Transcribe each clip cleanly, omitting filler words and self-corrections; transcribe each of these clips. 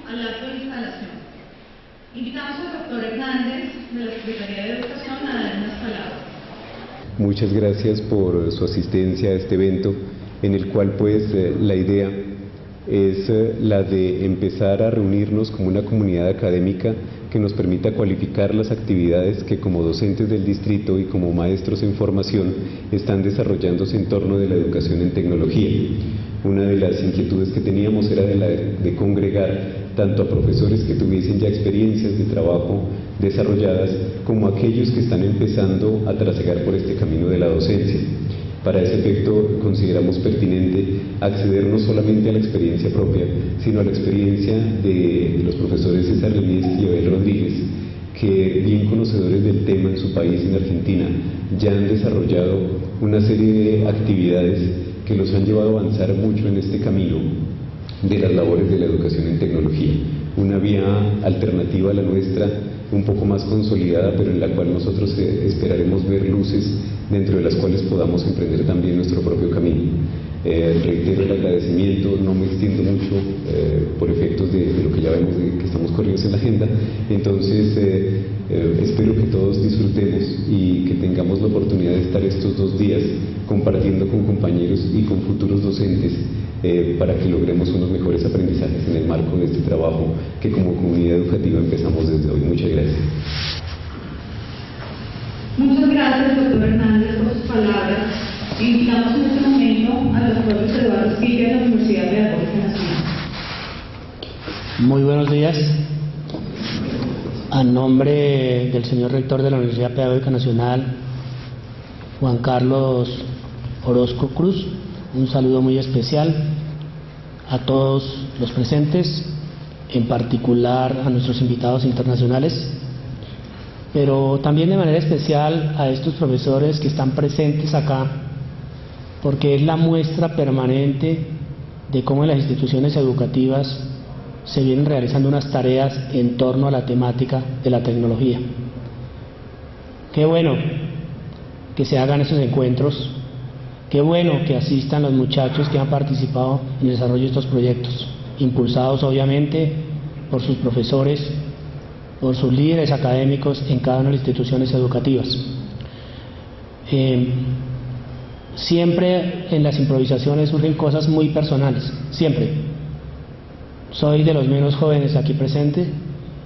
al acto de instalación. Invitamos al doctor Hernández de la Secretaría de Educación a dar unas palabras. Muchas gracias por su asistencia a este evento, en el cual la idea es la de empezar a reunirnos como una comunidad académica que nos permita cualificar las actividades que como docentes del distrito y como maestros en formación están desarrollándose en torno de la educación en tecnología. Una de las inquietudes que teníamos era de congregar tanto a profesores que tuviesen ya experiencias de trabajo desarrolladas como a aquellos que están empezando a trasegar por este camino de la docencia. Para ese efecto consideramos pertinente acceder no solamente a la experiencia propia, sino a la experiencia de los profesores César Lemieski y Abel Rodríguez, que bien conocedores del tema en su país, en Argentina, ya han desarrollado una serie de actividades que los han llevado a avanzar mucho en este camino de las labores de la educación en tecnología. Una vía alternativa a la nuestra, un poco más consolidada, pero en la cual nosotros esperaremos ver luces dentro de las cuales podamos emprender también nuestro propio camino. Reitero el agradecimiento, no me extiendo mucho por efectos de lo que ya vemos de que estamos corridos en la agenda. Entonces espero que todos disfrutemos y que tengamos la oportunidad de estar estos 2 días compartiendo con compañeros y con futuros docentes para que logremos unos mejores aprendizajes en el marco de este trabajo que como comunidad educativa empezamos desde hoy. Muchas gracias. Muchas gracias, doctor Hernández, por sus palabras. Invitamos en este momento al doctor Luis Eduardo Esquilla de la Universidad Pedagógica Nacional. Muy buenos días. A nombre del señor rector de la Universidad Pedagógica Nacional, Juan Carlos Orozco Cruz, un saludo muy especial a todos los presentes, en particular a nuestros invitados internacionales, pero también de manera especial a estos profesores que están presentes acá, porque es la muestra permanente de cómo en las instituciones educativas se vienen realizando unas tareas en torno a la temática de la tecnología. Qué bueno que se hagan esos encuentros, qué bueno que asistan los muchachos que han participado en el desarrollo de estos proyectos, impulsados obviamente por sus profesores, por sus líderes académicos en cada una de las instituciones educativas. Siempre en las improvisaciones surgen cosas muy personales, siempre. Soy de los menos jóvenes aquí presentes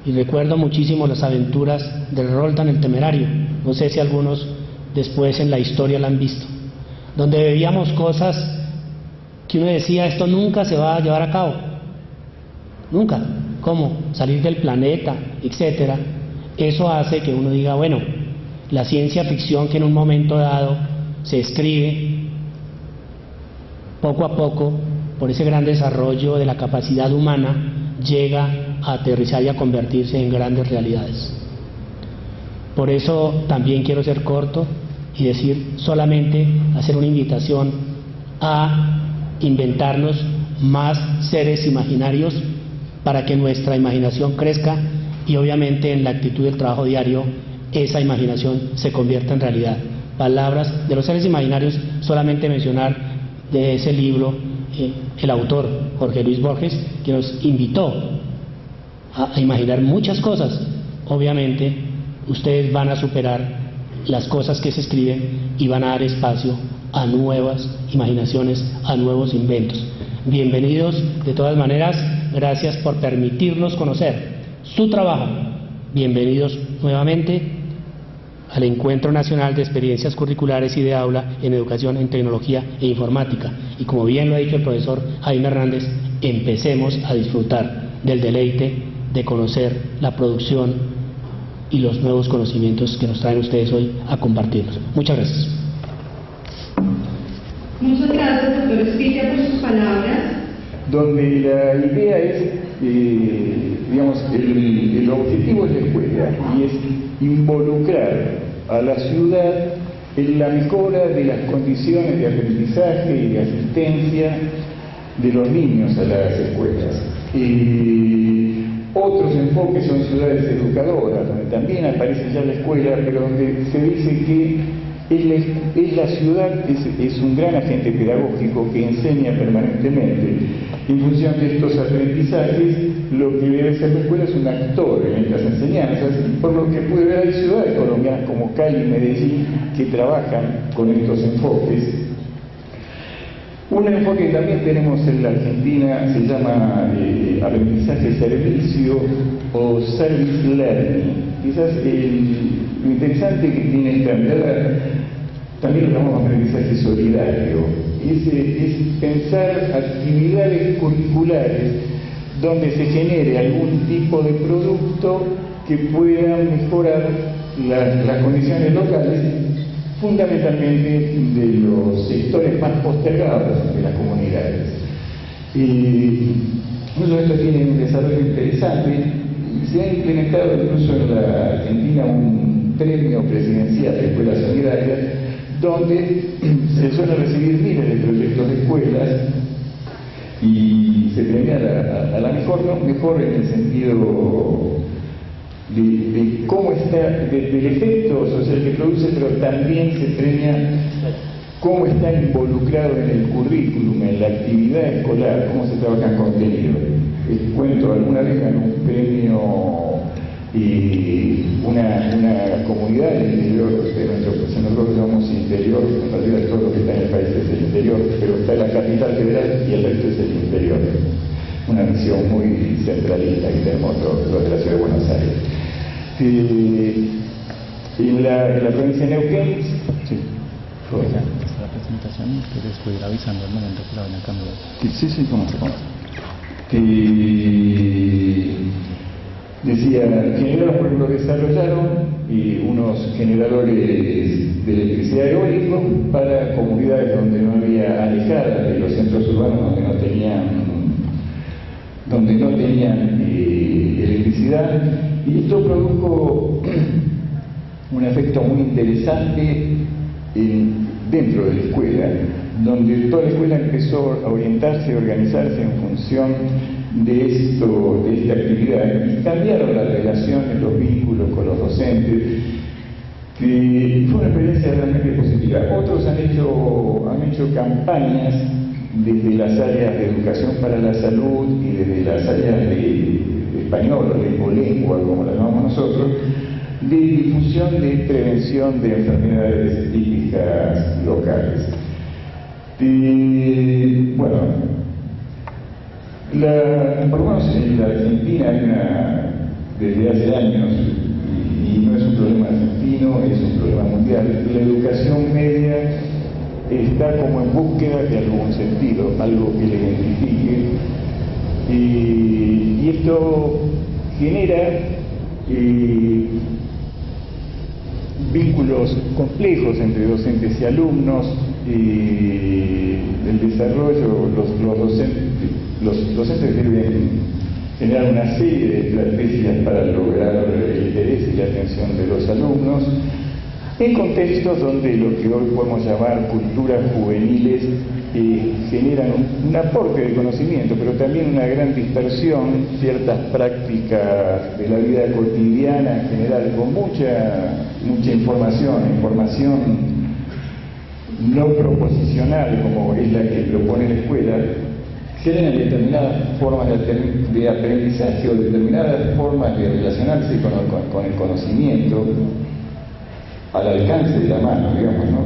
y recuerdo muchísimo las aventuras del Roldán el Temerario. No sé si algunos después en la historia la han visto, donde bebíamos cosas que uno decía, esto nunca se va a llevar a cabo, nunca. ¿Cómo? Salir del planeta, etcétera. Eso hace que uno diga, bueno, la ciencia ficción que en un momento dado se escribe, poco a poco, por ese gran desarrollo de la capacidad humana, llega a aterrizar y a convertirse en grandes realidades. Por eso también quiero ser corto y decir solamente, hacer una invitación a inventarnos más seres imaginarios para que nuestra imaginación crezca y obviamente en la actitud del trabajo diario esa imaginación se convierta en realidad. Palabras de los seres imaginarios, solamente mencionar de ese libro el autor Jorge Luis Borges, que nos invitó a imaginar muchas cosas. Obviamente ustedes van a superar las cosas que se escriben y van a dar espacio a nuevas imaginaciones, a nuevos inventos. Bienvenidos de todas maneras, gracias por permitirnos conocer su trabajo. Bienvenidos nuevamente al Encuentro Nacional de Experiencias Curriculares y de Aula en Educación en Tecnología e Informática. Y como bien lo ha dicho el profesor Jaime Hernández, empecemos a disfrutar del deleite de conocer la producción y los nuevos conocimientos que nos traen ustedes hoy a compartirlos. Muchas gracias. Muchas gracias, doctor Esquilla, por sus palabras. Donde la idea es, digamos, el objetivo de la escuela y es involucrar a la ciudad en la mejora de las condiciones de aprendizaje y de asistencia de los niños a las escuelas. Otros enfoques son ciudades educadoras, donde también aparece ya la escuela, pero donde se dice que la ciudad es un gran agente pedagógico que enseña permanentemente En función de estos aprendizajes, lo que debe ser la escuela es un actor en estas enseñanzas, por lo que puede ver hay ciudades colombianas como Cali y Medellín que trabajan con estos enfoques. Un enfoque que también tenemos en la Argentina se llama aprendizaje-servicio o service learning. Quizás lo interesante que tiene esta mirada, también lo llamamos aprendizaje solidario, es pensar actividades curriculares donde se genere algún tipo de producto que pueda mejorar las condiciones locales, fundamentalmente de los sectores más postergados de las comunidades. Incluso esto tiene un desarrollo interesante. Se ha implementado incluso en la Argentina un premio presidencial de escuelas solidarias, donde se suelen recibir miles de proyectos de escuelas y se premia a la mejor en el sentido de cómo está, del efecto social que produce, pero también se premia cómo está involucrado en el currículum, en la actividad escolar, cómo se trabaja en contenido. Les cuento, alguna vez ganó un premio una comunidad del interior de nuestro país. Nosotros lo llamamos interior, en realidad todo lo que está en el país es el interior, pero está la capital federal y el resto es el interior. Una visión muy centralista que tenemos los de la ciudad de Buenos Aires. En la provincia de Neuquén, sí. La presentación y que después ir avisando al momento que la van a cambiar. Sí, cómo se pone. Decía, generadores por ejemplo desarrollaron unos generadores de electricidad eólico para comunidades donde no había, alejadas de los centros urbanos, donde no tenían electricidad, y esto produjo un efecto muy interesante dentro de la escuela, donde toda la escuela empezó a orientarse, a organizarse en función de esta actividad, y cambiaron las relaciones, los vínculos con los docentes, que fue una experiencia realmente positiva. Otros han hecho campañas desde las áreas de educación para la salud y desde las áreas de español o lengua, como las llamamos nosotros, de difusión de prevención de enfermedades típicas locales. Por lo menos en la Argentina hay desde hace años, y no es un problema argentino, es un problema mundial, la educación media está como en búsqueda de algún sentido, algo que le identifique, y esto genera vínculos complejos entre docentes y alumnos, y el desarrollo, los docentes deben generar una serie de estrategias para lograr el interés y la atención de los alumnos, en contextos donde lo que hoy podemos llamar culturas juveniles generan un aporte de conocimiento, pero también una gran dispersión, ciertas prácticas de la vida cotidiana en general, con mucha información no proposicional como es la que propone la escuela, generan determinadas formas de aprendizaje o determinadas formas de relacionarse con el conocimiento al alcance de la mano, digamos, ¿no?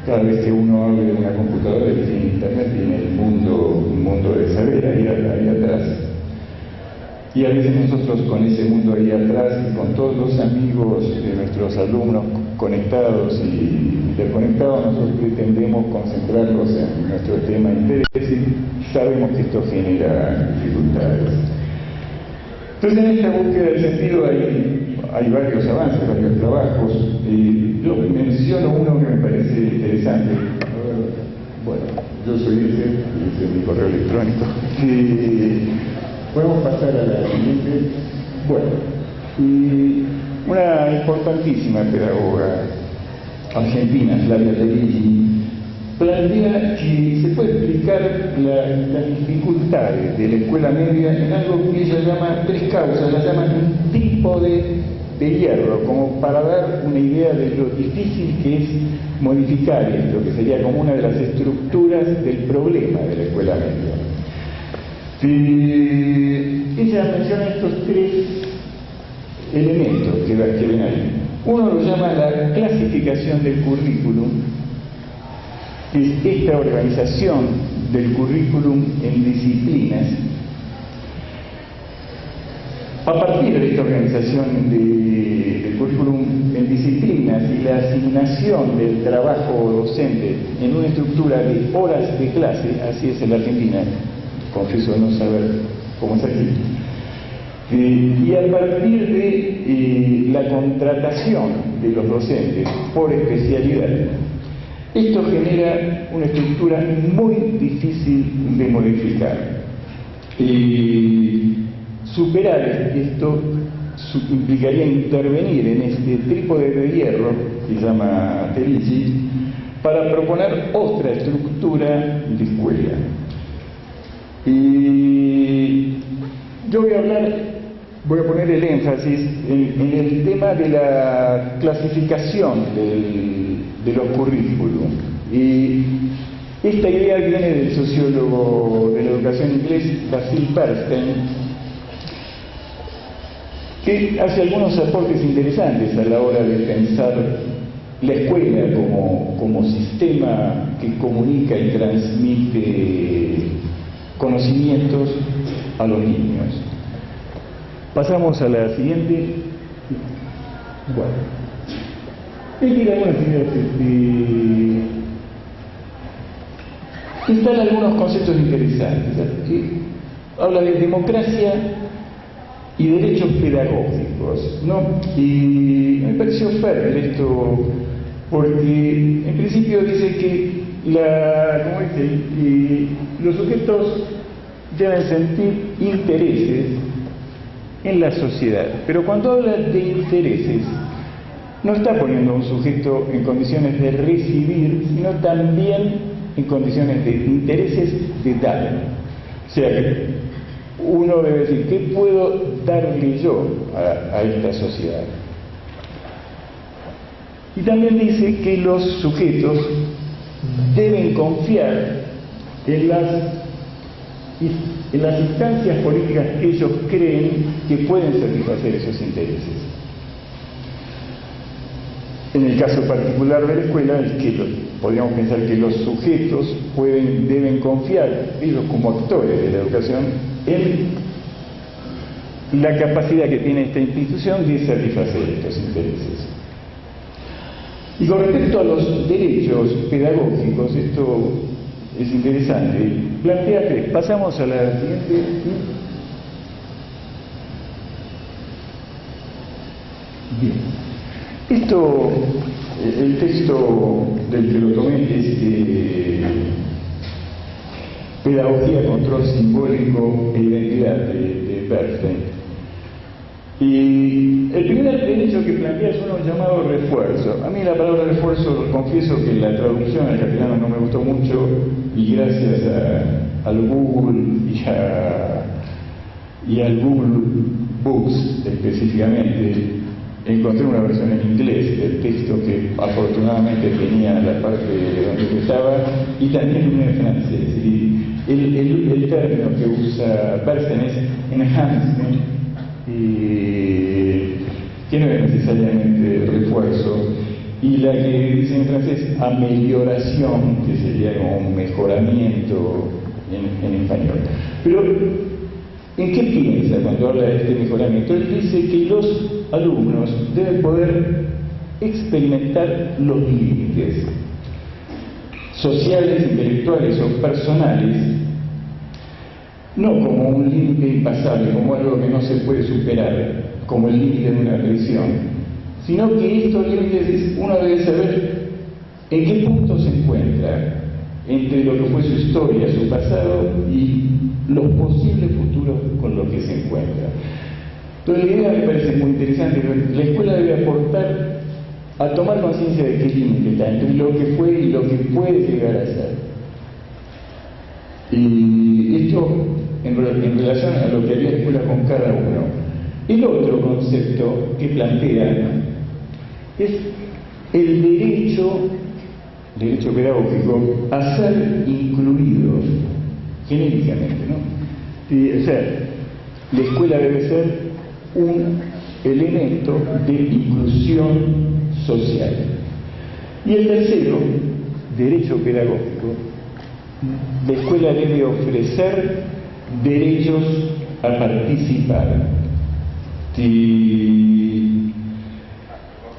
Cada vez que uno abre una computadora y tiene internet, tiene un mundo de saber ahí atrás. Y a veces nosotros con ese mundo ahí atrás y con todos los amigos de nuestros alumnos conectados y interconectados, nosotros pretendemos concentrarlos en nuestro tema de interés y sabemos que esto genera dificultades. Entonces, en esta búsqueda del sentido hay varios avances, varios trabajos. Yo menciono uno que me parece interesante. Bueno, yo soy ese es mi correo electrónico. Podemos pasar a la siguiente. Bueno, una importantísima pedagoga argentina, Flavia Terilli, plantea que se puede explicar las dificultades de la escuela media en algo que ella llama tres causas, las llama un tipo de de hierro, como para dar una idea de lo difícil que es modificar esto, que sería como una de las estructuras del problema de la escuela media. Ella menciona estos tres elementos que ven ahí. Uno lo llama la clasificación del currículum, que es esta organización del currículum en disciplinas. A partir de esta organización del currículum en disciplinas y la asignación del trabajo docente en una estructura de horas de clase, así es en la Argentina, confieso no saber cómo es aquí, y a partir de la contratación de los docentes por especialidad, esto genera una estructura muy difícil de modificar. Superar esto implicaría intervenir en este trípode de hierro que se llama Terici para proponer otra estructura de escuela. Y yo voy a poner el énfasis en el tema de la clasificación de los currículum. Y esta idea viene del sociólogo de la educación inglés, Basil Bernstein, que hace algunos aportes interesantes a la hora de pensar la escuela como sistema que comunica y transmite conocimientos a los niños. Pasamos a la siguiente. Bueno, aquí hay algunas ideas. Están algunos conceptos interesantes. Habla de democracia y derechos pedagógicos, ¿no? Y me pareció fértil esto, porque en principio dice que los sujetos deben sentir intereses en la sociedad, pero cuando habla de intereses no está poniendo a un sujeto en condiciones de recibir, sino también en condiciones de intereses de dar. O sea que uno debe decir, ¿qué puedo darle yo a esta sociedad? Y también dice que los sujetos deben confiar en las instancias políticas que ellos creen que pueden satisfacer esos intereses. En el caso particular de la escuela, es que podríamos pensar que los sujetos deben confiar, ellos como actores de la educación, en la capacidad que tiene esta institución de satisfacer estos intereses. Y con respecto a los derechos pedagógicos, esto es interesante. Plantea tres. Pasamos a la siguiente. Bien. Esto, el texto del que lo tomé es Pedagogía, Control Simbólico e Identidad de Bernstein. Y el primer derecho que plantea es uno llamado refuerzo. A mí la palabra refuerzo, confieso que la traducción al castellano no me gustó mucho, y gracias al Google y al Google Books específicamente, encontré una versión en inglés del texto que afortunadamente tenía la parte donde estaba, y también una en francés. Y el término que usa Bernstein es enhancement, que no es necesariamente refuerzo, y la que dice en francés amelioración, que sería como un mejoramiento en español. Pero, ¿en qué piensa cuando habla de este mejoramiento? Él dice que los alumnos deben poder experimentar los límites sociales, intelectuales o personales, no como un límite impasable, como algo que no se puede superar, como el límite de una agresión, sino que estos límites uno debe saber en qué punto se encuentra entre lo que fue su historia, su pasado y los posibles futuros con los que se encuentra. Entonces la idea me parece muy interesante. La escuela debe aportar a tomar conciencia de qué límite está entre lo que fue y lo que puede llegar a ser. Y esto en relación a lo que haría la escuela con cada uno. El otro concepto que plantea es el derecho pedagógico a ser incluidos genéricamente, ¿no? O sea, la escuela debe ser un elemento de inclusión social. Y el tercero, derecho pedagógico, la escuela debe ofrecer derechos a participar.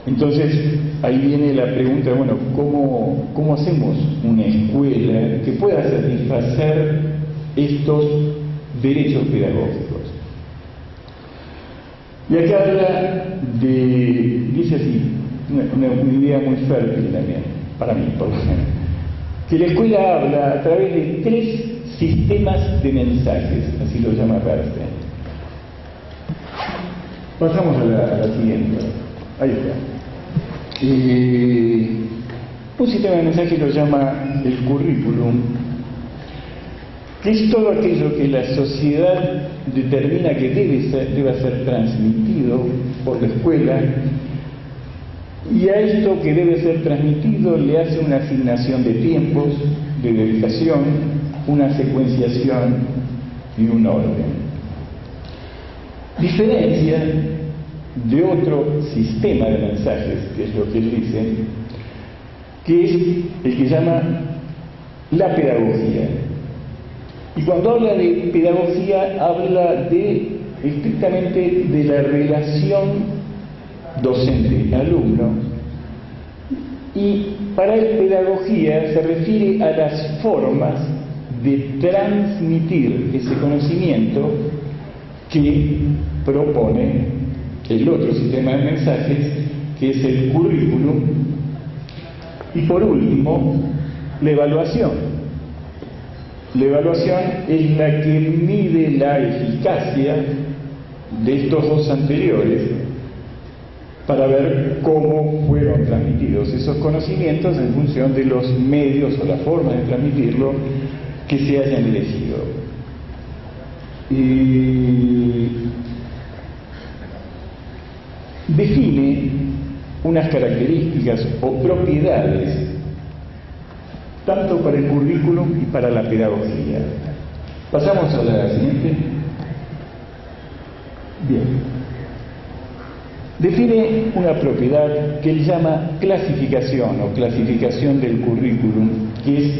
Entonces, ahí viene la pregunta, bueno, ¿cómo hacemos una escuela que pueda satisfacer estos derechos pedagógicos? Y acá habla dice así, una idea muy fértil también, para mí, por lo menos, que la escuela habla a través de 3 sistemas de mensajes, así lo llama Bernstein. Pasamos a la siguiente. Ahí está. Un sistema de mensajes lo llama el currículum, que es todo aquello que la sociedad determina que deba ser transmitido por la escuela, y a esto que debe ser transmitido le hace una asignación de tiempos, de dedicación, una secuenciación y un orden. Diferencia de otro sistema de mensajes, que es lo que él dice, que es el que llama la pedagogía. Y cuando habla de pedagogía, habla estrictamente de la relación docente-alumno, y para él pedagogía se refiere a las formas de transmitir ese conocimiento que propone el otro sistema de mensajes, que es el currículum. Y por último, la evaluación. La evaluación es la que mide la eficacia de estos 2 anteriores para ver cómo fueron transmitidos esos conocimientos en función de los medios o la forma de transmitirlo que se hayan elegido. Define unas características o propiedades tanto para el currículum y para la pedagogía. Pasamos a la siguiente. Bien. Define una propiedad que él llama clasificación o clasificación del currículum, que es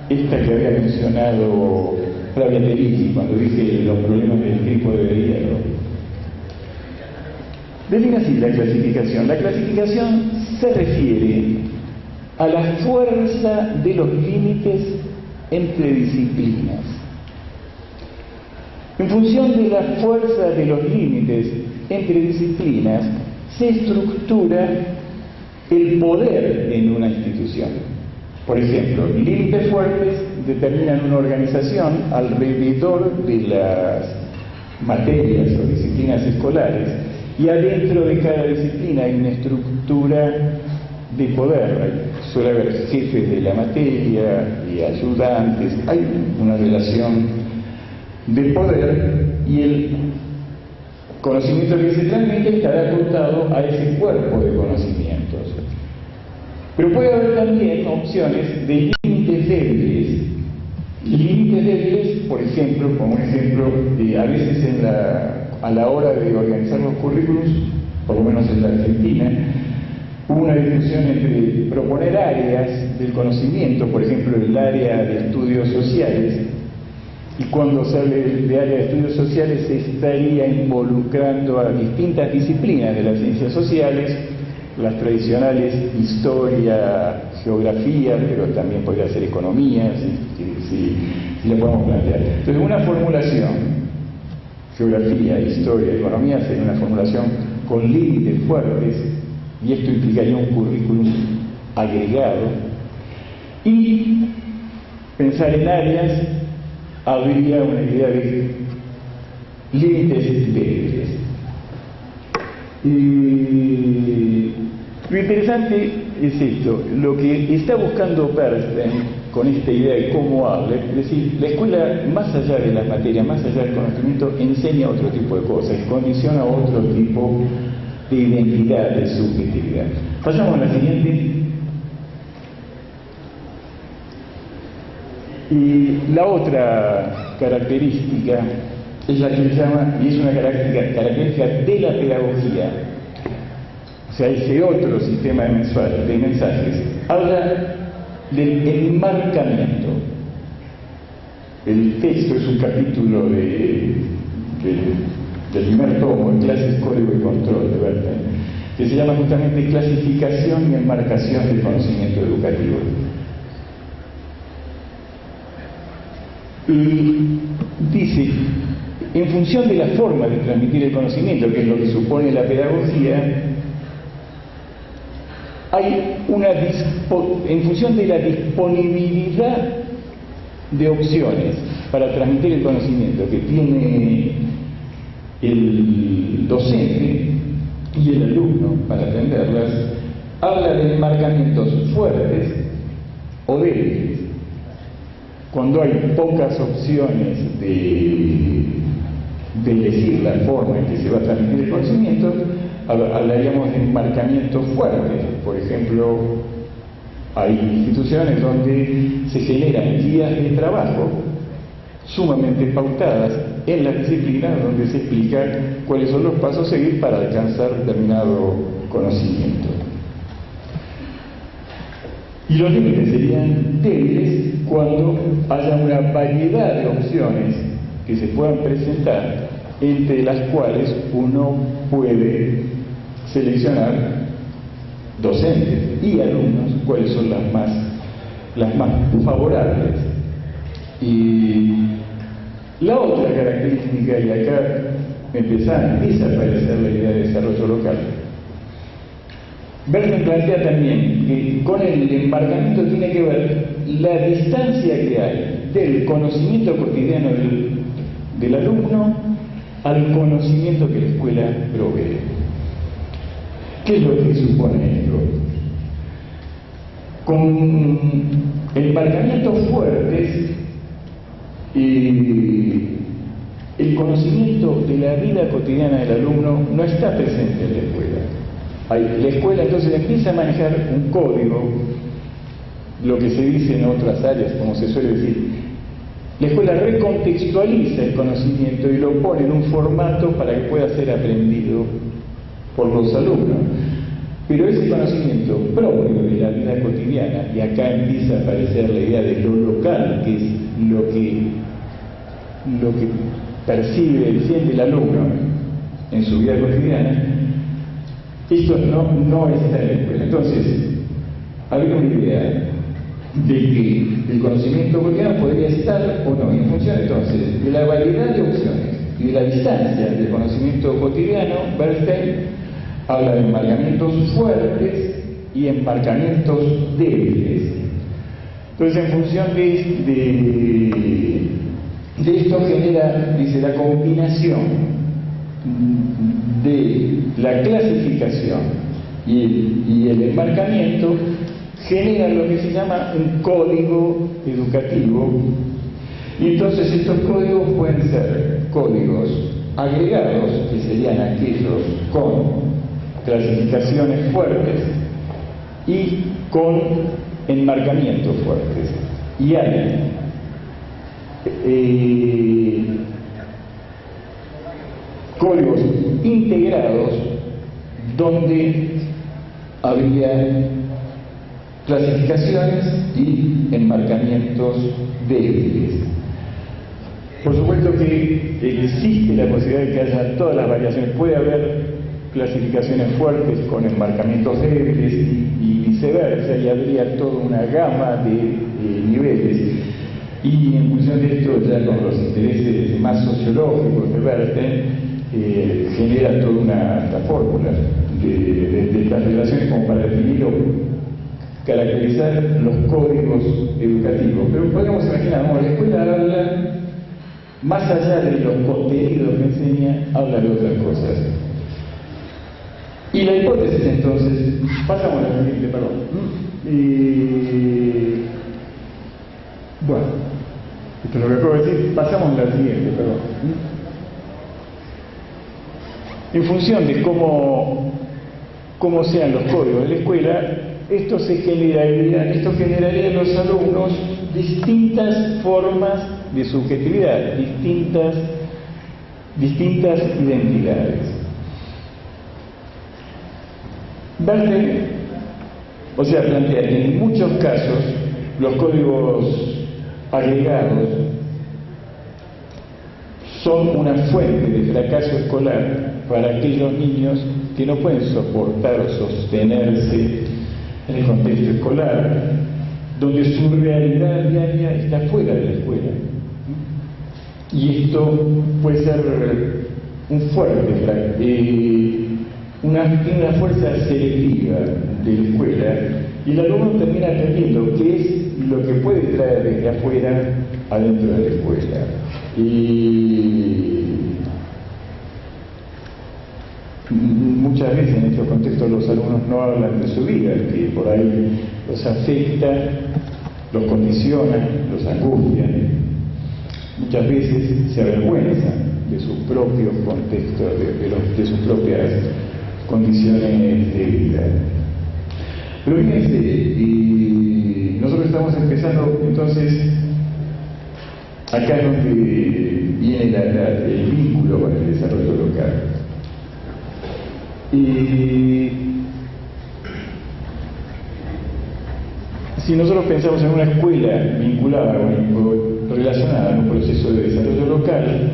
esta que había mencionado Flavia Terigi cuando dije los problemas del tipo de hierro. Define así la clasificación. La clasificación se refiere a la fuerza de los límites entre disciplinas. En función de la fuerza de los límites entre disciplinas, se estructura el poder en una institución. Por ejemplo, límites fuertes determinan una organización alrededor de las materias o disciplinas escolares, y adentro de cada disciplina hay una estructura de poder. Suele haber jefes de la materia y ayudantes, hay una relación de poder, y el conocimiento que se transmite estará acotado a ese cuerpo de conocimientos. Pero puede haber también opciones de límites débiles. Límites débiles, por ejemplo, como un ejemplo, a veces a la hora de organizar los currículos, por lo menos en la Argentina, hubo una discusión entre proponer áreas del conocimiento, por ejemplo, el área de estudios sociales, y cuando se habla de área de estudios sociales se estaría involucrando a distintas disciplinas de las ciencias sociales, las tradicionales historia, geografía, pero también podría ser economía, si le podemos plantear. Entonces, una formulación, geografía, historia, economía, sería una formulación con límites fuertes, y esto implicaría un currículum agregado, y pensar en áreas habría una idea de límites débiles. Y lo interesante es esto, lo que está buscando Bernstein con esta idea de cómo habla, es decir, la escuela, más allá de las materias, más allá del conocimiento, enseña otro tipo de cosas, condiciona otro tipo de identidad, de subjetividad. Pasamos a la siguiente. Y la otra característica es la que se llama, y es una característica de la pedagogía, o sea, ese otro sistema de mensajes, habla del enmarcamiento. El texto es un capítulo del primer tomo, Clases, Código y Control, de Bernstein, que se llama justamente Clasificación y Enmarcación del Conocimiento Educativo. Y dice, en función de la forma de transmitir el conocimiento, que es lo que supone la pedagogía, hay en función de la disponibilidad de opciones para transmitir el conocimiento que tiene el docente y el alumno para aprenderlas, habla de enmarcamientos fuertes o débiles. Cuando hay pocas opciones de elegir la forma en que se va a transmitir el conocimiento, hablaríamos de enmarcamientos fuertes. Por ejemplo, hay instituciones donde se generan guías de trabajo sumamente pautadas en las disciplinas, donde se explica cuáles son los pasos a seguir para alcanzar determinado conocimiento. Y los límites serían débiles cuando haya una variedad de opciones que se puedan presentar, entre las cuales uno puede seleccionar docentes y alumnos cuáles son las más favorables. Y la otra característica, y acá empieza a desaparecer la idea de desarrollo local, Bernstein plantea también que con el enmarcamiento tiene que ver la distancia que hay del conocimiento cotidiano del alumno al conocimiento que la escuela provee. ¿Qué es lo que supone esto? Con enmarcamientos fuertes, el conocimiento de la vida cotidiana del alumno no está presente en la escuela. La escuela entonces empieza a manejar un código, lo que se dice en otras áreas, como se suele decir. La escuela recontextualiza el conocimiento y lo pone en un formato para que pueda ser aprendido por los alumnos. Pero ese conocimiento propio de la vida cotidiana, y acá empieza a aparecer la idea de lo local, que es lo que percibe y siente el alumno en su vida cotidiana, esto no está en la escuela. Entonces, había una idea de que el conocimiento cotidiano podría estar o no, en función entonces de la variedad de opciones y de la distancia del conocimiento cotidiano. Bernstein habla de enmarcamientos fuertes y enmarcamientos débiles. Entonces, en función de esto genera, dice, la combinación de la clasificación y el enmarcamiento genera lo que se llama un código educativo. Y entonces estos códigos pueden ser códigos agregados, que serían aquellos con clasificaciones fuertes y con enmarcamientos fuertes. Y hay códigos integrados donde habría clasificaciones y enmarcamientos débiles. Por supuesto que existe la posibilidad de que haya todas las variaciones. Puede haber clasificaciones fuertes con enmarcamientos débiles y viceversa, y habría toda una gama de niveles. Y en función de esto, ya con los intereses más sociológicos de Bernstein, genera toda una fórmula de estas relaciones como para definir o caracterizar los códigos educativos. Pero podemos imaginar, ¿no? La escuela habla, más allá de los contenidos que enseña, habla de otras cosas. Y la hipótesis entonces, pasamos a la siguiente, perdón. Bueno, esto es lo que acabo de decir, pasamos a la siguiente, perdón. En función de cómo sean los códigos de la escuela, esto generaría en los alumnos distintas formas de subjetividad, distintas identidades. Plantea que en muchos casos los códigos agregados son una fuente de fracaso escolar para aquellos niños que no pueden soportar o sostenerse en el contexto escolar, donde su realidad diaria está fuera de la escuela. Y esto puede ser un fuerte una fuerza selectiva de la escuela, y el alumno termina aprendiendo qué es lo que puede traer desde afuera adentro de la escuela. Y muchas veces en estos contextos los alumnos no hablan de su vida, que por ahí los afecta, los condiciona, los angustia. Muchas veces se avergüenzan de sus propios contextos, de sus propias condiciones de vida. Pero fíjense, y nosotros estamos empezando entonces, acá es donde viene el vínculo con el desarrollo local. Y si nosotros pensamos en una escuela vinculada o relacionada a un proceso de desarrollo local,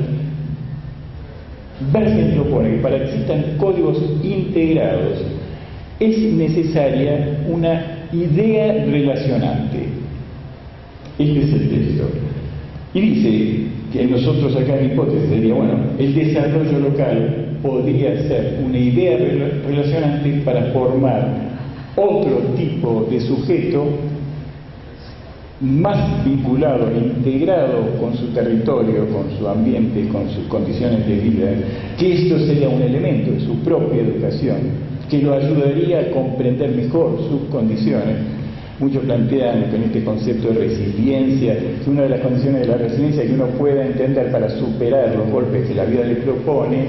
Bernstein propone que para que existan códigos integrados es necesaria una idea relacionante. Este es el texto. Y dice que nosotros acá en hipótesis sería, bueno, el desarrollo local podría ser una idea relacionante para formar otro tipo de sujeto más vinculado, integrado con su territorio, con su ambiente, con sus condiciones de vida, que esto sería un elemento de su propia educación, que lo ayudaría a comprender mejor sus condiciones. Muchos plantean con este concepto de resiliencia, que una de las condiciones de la resiliencia que uno pueda entender para superar los golpes que la vida le propone,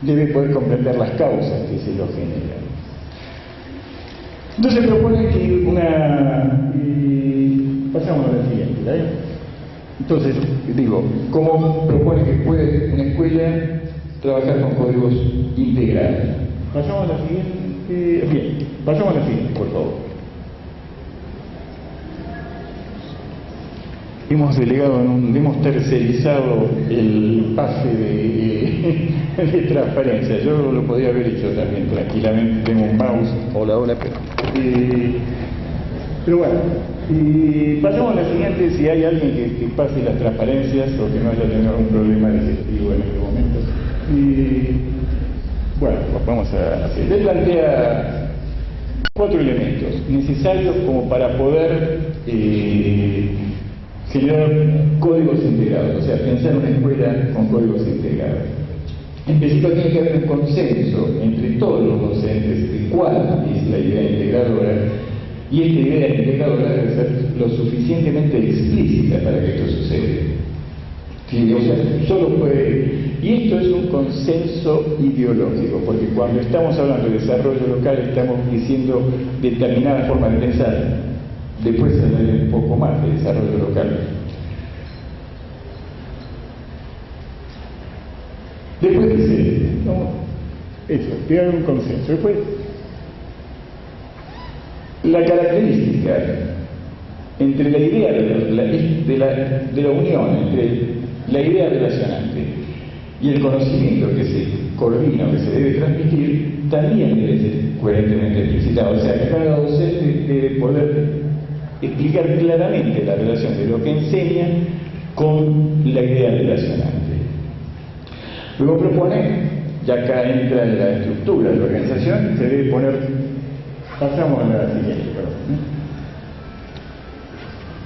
debe poder comprender las causas que se lo generan. Entonces propone que pasamos a la siguiente, ¿vale? Entonces, ¿cómo propone que puede una escuela trabajar con códigos integrales? Pasamos a la siguiente. Bien, pasamos a la siguiente, por favor. Hemos tercerizado el pase de transparencia. Yo lo podría haber hecho también tranquilamente. Tengo un mouse. Hola, pero bueno. Y pasamos a la siguiente, si hay alguien que pase las transparencias o que no haya tenido algún problema digestivo en este momento. Y bueno, pues vamos a hacer. Él plantea 4 elementos necesarios como para poder generar códigos integrados, o sea, pensar una escuela con códigos integrados. En principio tiene que haber un consenso entre todos los docentes de cuál es la idea integradora. Y esta idea integradora debe ser lo suficientemente explícita para que esto suceda. O sea, solo puede. Y esto es un consenso ideológico, porque cuando estamos hablando de desarrollo local estamos diciendo determinada forma de pensar. Después hablaré un poco más de desarrollo local. Después dice, eso, tiene que haber un consenso. Después, la característica entre la idea de la unión entre la idea relacionante y el conocimiento que se coordina o que se debe transmitir también debe ser coherentemente explicitado. O sea, que cada docente debe poder explicar claramente la relación de lo que enseña con la idea relacionante. Luego propone, ya acá entra en la estructura de la organización, se debe poner. Pasamos a la siguiente, perdón.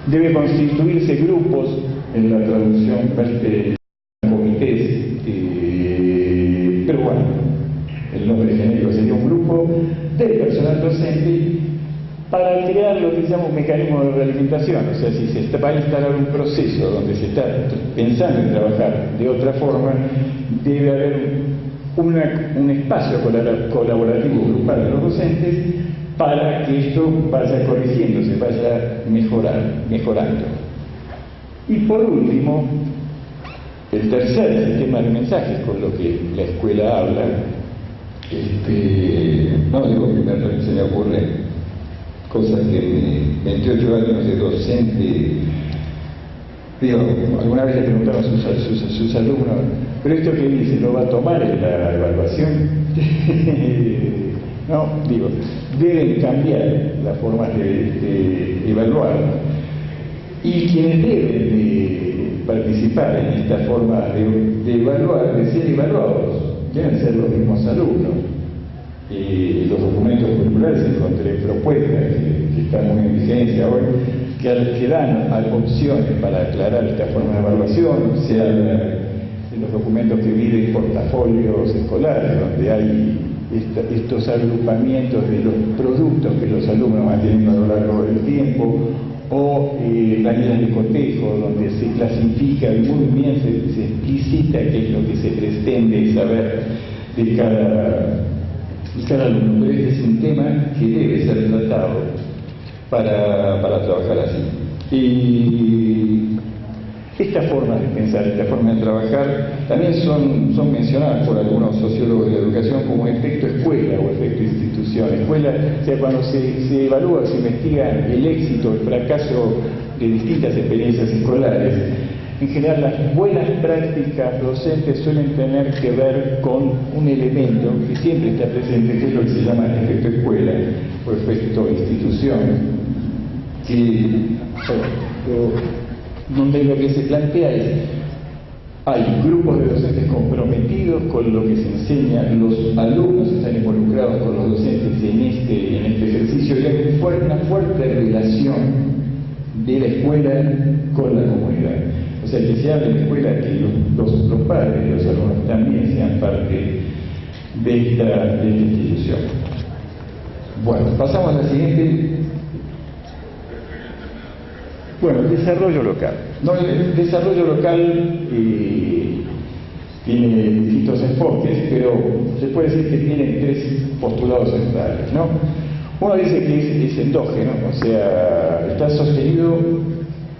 Debe constituirse grupos en la traducción comités, pero bueno, el nombre genérico sería del personal docente para crear lo que se llama un mecanismo de realimentación. O sea, si se va a instalar un proceso donde se está pensando en trabajar de otra forma, debe haber un espacio colaborativo grupal de los docentes para que esto vaya corrigiéndose, vaya mejorando. Y por último, el tercer sistema de mensajes con lo que la escuela habla, no digo que se me ocurren cosas que 28 años de docente, digo, alguna vez le preguntaba a sus alumnos, pero esto que dice, ¿lo va a tomar en la evaluación? No, digo, deben cambiar las formas de evaluar, y quienes deben de participar en esta forma de evaluar, de ser evaluados, deben ser los mismos alumnos. Los documentos curriculares encontré propuestas que están muy en vigencia hoy, que dan opciones para aclarar esta forma de evaluación. Se habla de los documentos que viven portafolios escolares, donde hay estos agrupamientos de los productos que los alumnos van teniendo a lo largo del tiempo, o planillas de cotejo, donde se clasifica y muy bien se explicita qué es lo que se pretende saber de cada alumno. Pero este es un tema que debe ser tratado para trabajar así. Y estas formas de pensar, estas formas de trabajar, también son mencionadas por algunos sociólogos de la educación como efecto escuela o efecto institución. Escuela, o sea, cuando se evalúa, se investiga el éxito, el fracaso de distintas experiencias escolares, en general las buenas prácticas docentes suelen tener que ver con un elemento que siempre está presente, que es lo que se llama efecto escuela o efecto institución, donde lo que se plantea es: hay grupos de docentes comprometidos con lo que se enseña, los alumnos están involucrados con los docentes en este ejercicio, y hay una fuerte relación de la escuela con la comunidad. O sea, que se habla en la escuela que los padres de los alumnos también sean parte de esta institución. Bueno, pasamos a la siguiente. Bueno, el desarrollo local. No, el desarrollo local tiene distintos enfoques, pero se puede decir que tiene tres postulados centrales, ¿no? Uno dice que es endógeno, o sea, está sostenido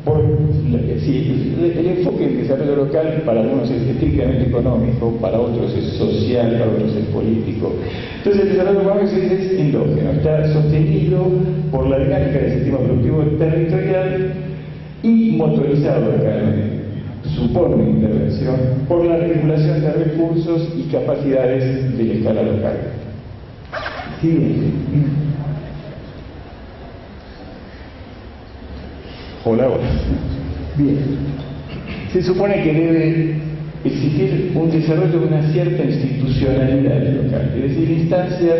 por el enfoque del desarrollo local. Para algunos es estrictamente económico, para otros es social, para otros es político. Entonces el desarrollo económico es endógeno, está sostenido por la dinámica del sistema productivo territorial y motorizado acá, supone una intervención por la regulación de recursos y capacidades de la escala local. Siguiente. Hola. Bien. Se supone que debe existir un desarrollo de una cierta institucionalidad local, es decir, instancias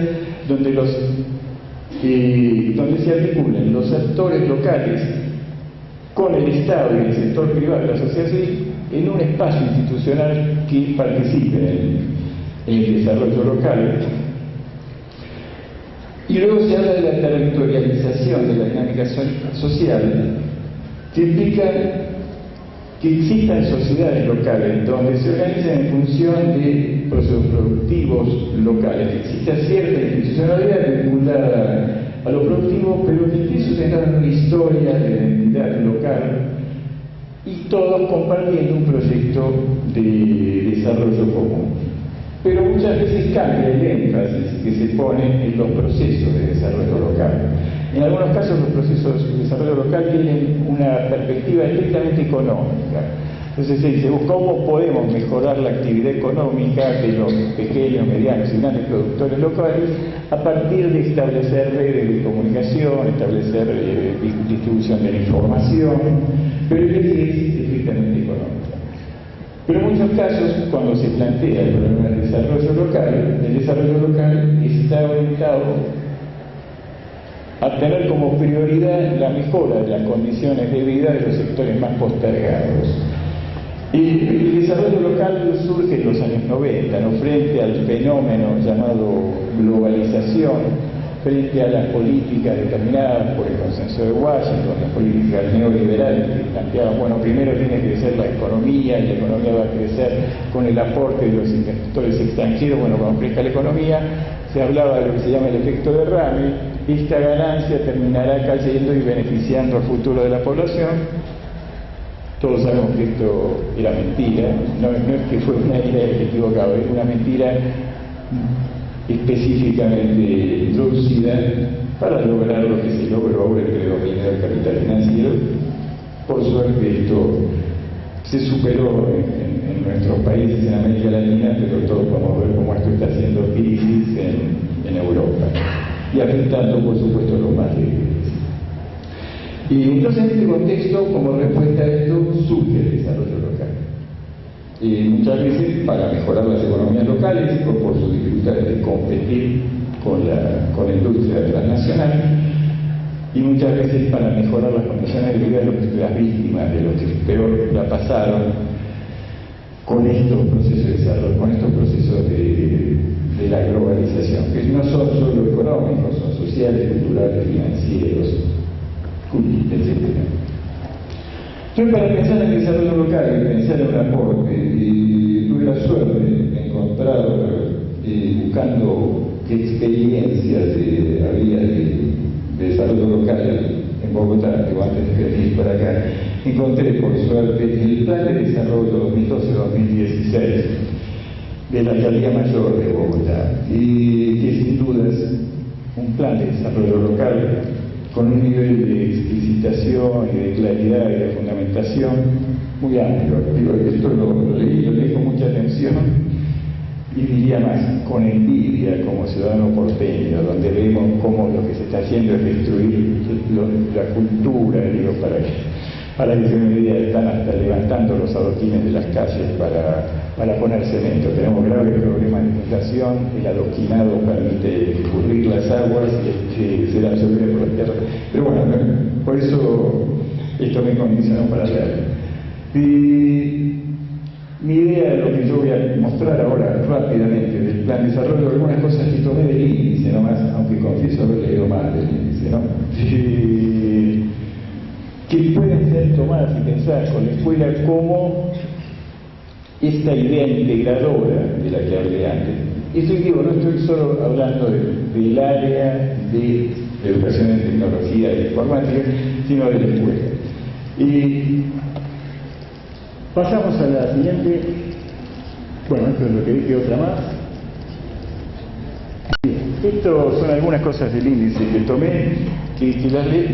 donde se articulen los actores locales con el Estado y el sector privado de la sociedad civil en un espacio institucional que participe en el desarrollo local. Y luego se habla de la territorialización de la dinámica social, que implica que existan sociedades locales donde se organizan en función de procesos productivos locales, que exista cierta institucionalidad vinculada a lo productivo, pero que esté sustentada en una historia de identidad local, y todos compartiendo un proyecto de desarrollo común. Pero muchas veces cambia el énfasis que se pone en los procesos de desarrollo local. En algunos casos los procesos de desarrollo local tienen una perspectiva estrictamente económica. Entonces se dice, ¿cómo podemos mejorar la actividad económica de los pequeños, medianos y grandes productores locales a partir de establecer redes de comunicación, establecer distribución de la información? Pero es estrictamente económica. Pero en muchos casos, cuando se plantea el problema del desarrollo local está orientado a tener como prioridad la mejora de las condiciones de vida de los sectores más postergados. El desarrollo local surge en los años 90, ¿no? Frente frente al fenómeno llamado globalización, frente a las políticas determinadas por el consenso de Washington, las políticas neoliberales que planteaban, bueno, primero tiene que crecer la economía, y la economía va a crecer con el aporte de los inversores extranjeros, bueno, cuando crezca la economía, se hablaba de lo que se llama el efecto derrame, esta ganancia terminará cayendo y beneficiando al futuro de la población. Todos sabemos que esto era mentira, no es que fue una idea equivocada, es una mentira específicamente lúcida para lograr lo que se logró, el predominio del capital financiero. Por suerte esto se superó en nuestros países, en América Latina, pero todos podemos ver cómo esto está haciendo crisis en Europa y afectando por supuesto a los más débiles. Y entonces en este contexto, como respuesta a esto, surge el desarrollo local. Y muchas veces para mejorar las economías locales, por sus dificultades de competir con la industria transnacional, y muchas veces para mejorar las condiciones de vida de las víctimas, de los que peor la pasaron, con estos procesos de desarrollo, con estos procesos de la globalización, que no son solo económicos, son sociales, culturales, financieros, etc. Entonces, para pensar en el desarrollo local y pensar en un aporte, tuve la suerte de encontrar, buscando qué experiencias había de desarrollo local en Bogotá, que antes de venir para acá, encontré por suerte el Plan de Desarrollo 2012-2016 de la Alcaldía Mayor de Bogotá, y que sin duda es un plan de desarrollo local con un nivel de explicitación y de claridad y de fundamentación muy amplio. Digo, esto lo leí con mucha atención y diría más, con envidia como ciudadano porteño, donde vemos cómo lo que se está haciendo es destruir la cultura, digo, para que se me diga, están hasta levantando los adoquines de las calles para poner cemento. Tenemos graves problemas de inflación, el adoquinado permite escurrir las aguas y ser absorbido por la tierra. Pero bueno, por eso esto me condicionó para leerlo. Y mi idea, lo que yo voy a mostrar ahora rápidamente del plan de desarrollo, algunas cosas que tomé del índice nomás, aunque confieso haber leído mal del índice, ¿no? Que pueden ser tomadas y pensadas con la escuela como esta idea integradora de la que hablé antes. Eso digo, no estoy solo hablando del área de educación en tecnología y informática, sino de la escuela. Y pasamos a la siguiente. Bueno, esto es lo que dije, otra más. Estas son algunas cosas del índice que tomé, que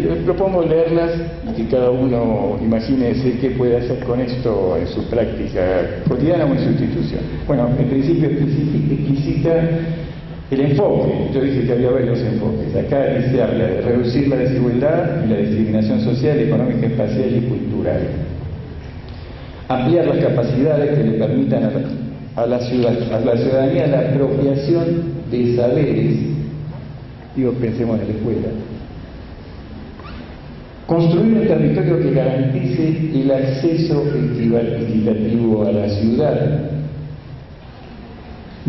les propongo leerlas y que cada uno imagínese qué puede hacer con esto en su práctica cotidiana o en su institución. Bueno, en principio explicita el enfoque. Yo dije que había varios enfoques. Acá se habla de reducir la desigualdad y la discriminación social, económica, espacial y cultural. Ampliar las capacidades que le permitan a la ciudadanía la apropiación de saberes. Digo, pensemos en la escuela. Construir un territorio que garantice el acceso equitativo a la ciudad.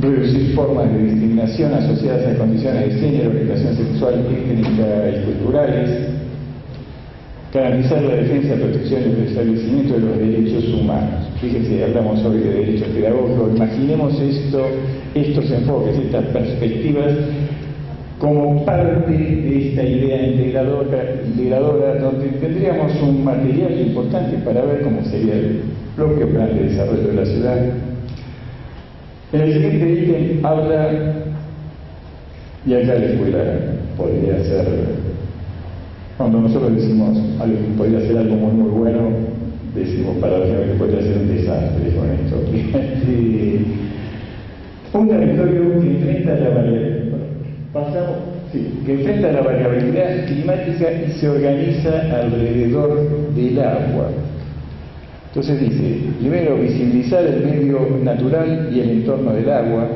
Reducir formas de discriminación asociadas a condiciones de género, orientación sexual, étnica y culturales. Garantizar la defensa, protección y el establecimiento de los derechos humanos. Fíjense, hablamos hoy de derechos pedagógicos. Imaginemos estos enfoques, estas perspectivas, como parte de esta idea integradora, donde tendríamos un material importante para ver cómo sería el propio plan de desarrollo de la ciudad. En el siguiente ítem habla, y acá la escuela podría ser, cuando nosotros decimos algo que podría ser algo muy bueno, decimos paradójicamente que podría ser un desastre con esto. Un territorio que enfrenta la variabilidad climática y se organiza alrededor del agua. Entonces dice, primero, visibilizar el medio natural y el entorno del agua.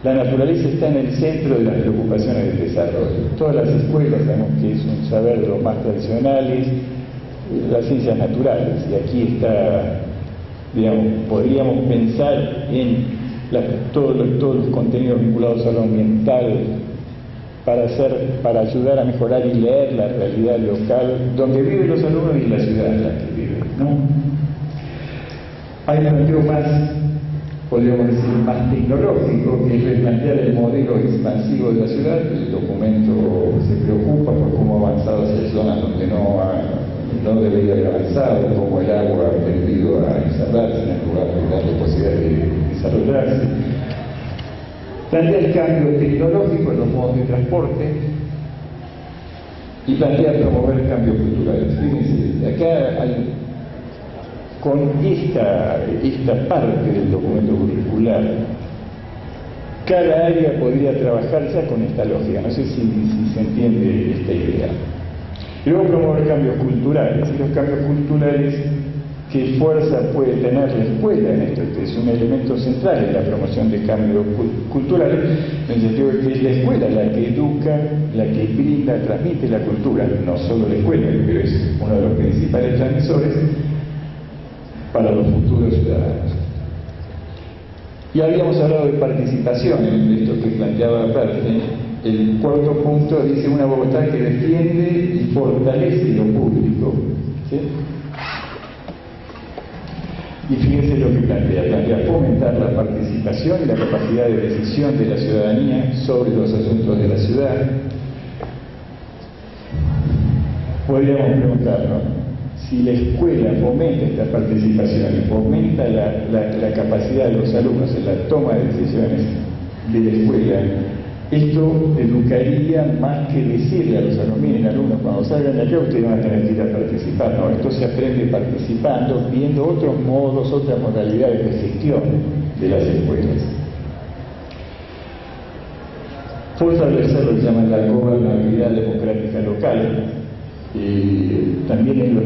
La naturaleza está en el centro de las preocupaciones del desarrollo. Todas las escuelas sabemos que es un saber de los más tradicionales, las ciencias naturales, y aquí está, digamos, podríamos pensar en todos los contenidos vinculados a lo ambiental, para ayudar a mejorar y leer la realidad local, donde viven los alumnos y la ciudad en la que viven, ¿no? Hay un planteo más, podríamos decir, más tecnológico, que es replantear el modelo expansivo de la ciudad. El documento se preocupa por cómo ha avanzado hacia zonas donde no debería haber avanzado, cómo el agua ha tendido a encerrarse en lugar de darle posibilidad de desarrollarse. Plantea el cambio tecnológico en los modos de transporte y plantea promover cambios culturales. Fíjense, acá con esta parte del documento curricular, cada área podría trabajar ya con esta lógica. No sé si se entiende esta idea. Y luego promover cambios culturales. Y los cambios culturales, ¿qué fuerza puede tener la escuela en esto? Este es un elemento central en la promoción de cambios culturales, en el sentido de que es la escuela la que educa, la que brinda, transmite la cultura, no solo la escuela, pero es uno de los principales transmisores para los futuros ciudadanos. Y habíamos hablado de participación en esto que planteaba Berten. El cuarto punto dice una Bogotá que defiende y fortalece lo público, ¿sí? Y fíjense lo que plantea fomentar la participación y la capacidad de decisión de la ciudadanía sobre los asuntos de la ciudad. Podríamos preguntarnos si la escuela fomenta esta participación y fomenta la capacidad de los alumnos en la toma de decisiones de la escuela. Esto educaría más que decirle a los alumnos: miren, alumnos, cuando salgan de allá ustedes van a tener que ir a participar. No, esto se aprende participando, viendo otros modos, otras modalidades de gestión de las escuelas. Fortalecer lo que llaman la gobernabilidad democrática local. También en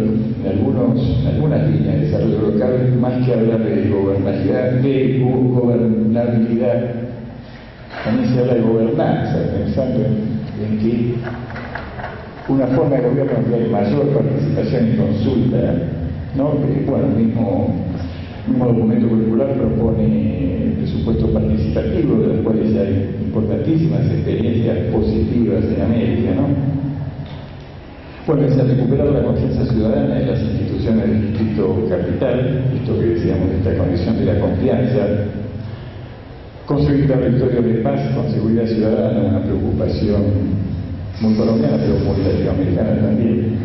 algunas líneas de desarrollo local, más que hablar de gobernabilidad, también se habla de gobernanza, pensando en que una forma de gobierno que hay mayor participación y consulta, ¿no? Bueno, el mismo documento curricular propone presupuestos participativos, de los cuales hay importantísimas experiencias positivas en América, ¿no? Bueno, es recuperar la confianza ciudadana en las instituciones del distrito capital, esto que decíamos de esta condición de la confianza. Construir territorios de paz con seguridad ciudadana, una preocupación muy colombiana, pero muy latinoamericana también.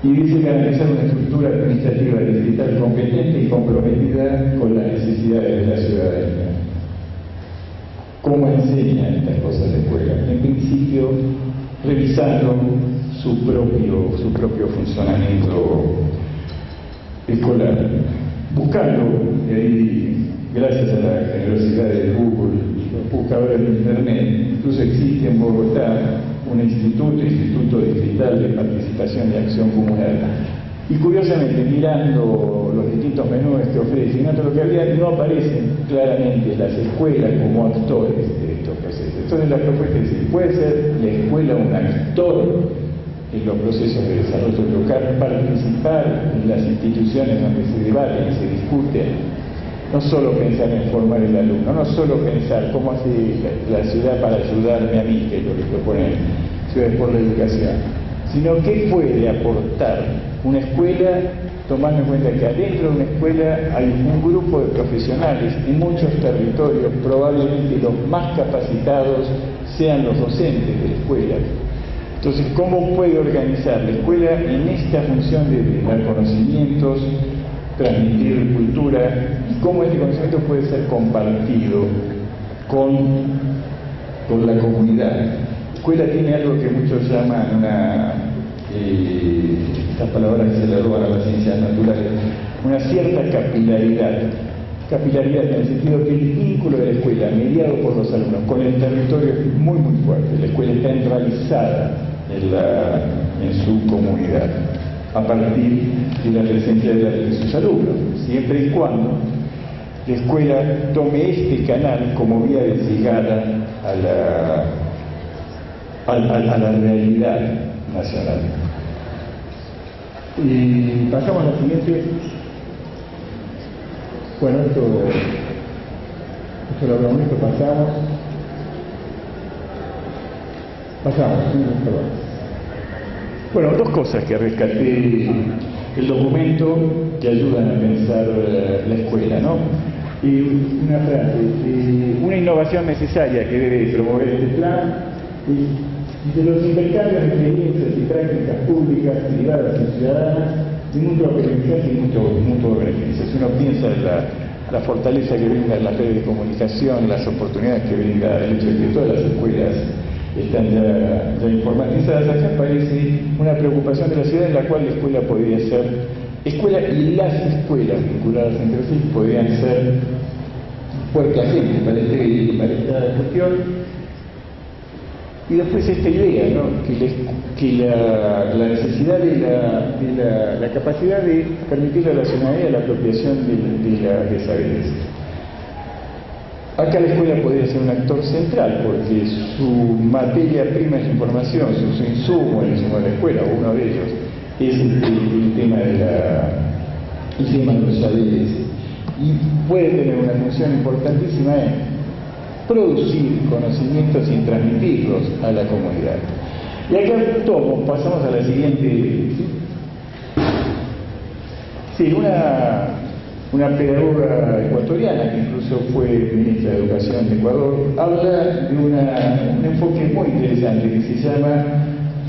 Y dice garantizar una estructura administrativa distrital competente y comprometida con las necesidades de la ciudadanía. ¿Cómo enseñan estas cosas la escuela? En principio, revisando su propio funcionamiento escolar, buscando, y ahí, gracias a la generosidad de Google, los buscadores de Internet, incluso existe en Bogotá un Instituto Distrital de Participación y Acción Comunal. Y curiosamente, mirando los distintos menús que ofrecen, lo que había, no aparecen claramente las escuelas como actores de estos procesos. Entonces la propuesta es decir, ¿puede ser la escuela un actor en los procesos de desarrollo local, participar en las instituciones donde se debaten y se discuten? No solo pensar en formar el alumno, no solo pensar cómo hace la ciudad para ayudarme a mí, que es lo que propone Ciudades por la Educación, sino qué puede aportar una escuela, tomando en cuenta que adentro de una escuela hay un grupo de profesionales en muchos territorios, probablemente los más capacitados sean los docentes de la escuela. Entonces, ¿cómo puede organizar la escuela en esta función de dar conocimientos, transmitir cultura, y cómo este conocimiento puede ser compartido con la comunidad? La escuela tiene algo que muchos llaman estas palabras que se le roban a las ciencias naturales, una cierta capilaridad. Capilaridad en el sentido que el vínculo de la escuela, mediado por los alumnos, con el territorio es muy fuerte. La escuela está enraizada en su comunidad, a partir de la presencia de sus alumnos, siempre y cuando la escuela tome este canal como vía de llegada a la realidad nacional. Y pasamos a la siguiente. Bueno, esto lo hablamos, esto pasamos, perdón. Bueno, dos cosas que rescaté el documento que ayudan a pensar la escuela, ¿no? Y una frase, una innovación necesaria que debe promover este plan y de los intercambios de experiencias y prácticas públicas, privadas y ciudadanas, de mutuo aprendizaje y mutuo beneficio. Si uno piensa en la fortaleza que brinda la red de comunicación, las oportunidades que brinda el hecho de que todas las escuelas están ya informatizadas, acá aparece una preocupación de la ciudad en la cual la escuela podría ser, escuela y las escuelas vinculadas entre sí podrían ser puerta gente para esta cuestión. Y después esta idea, ¿no? que la necesidad de la capacidad de permitir a la ciudadanía la apropiación de saberes. Acá la escuela podría ser un actor central, porque su materia prima es la información, su insumo, el insumo de la escuela, o uno de ellos, es el tema de los saberes. Y puede tener una función importantísima en producir conocimientos y transmitirlos a la comunidad. Y acá pasamos a la siguiente. Sí, una pedagoga ecuatoriana, que incluso fue ministra de Educación de Ecuador, habla de un enfoque muy interesante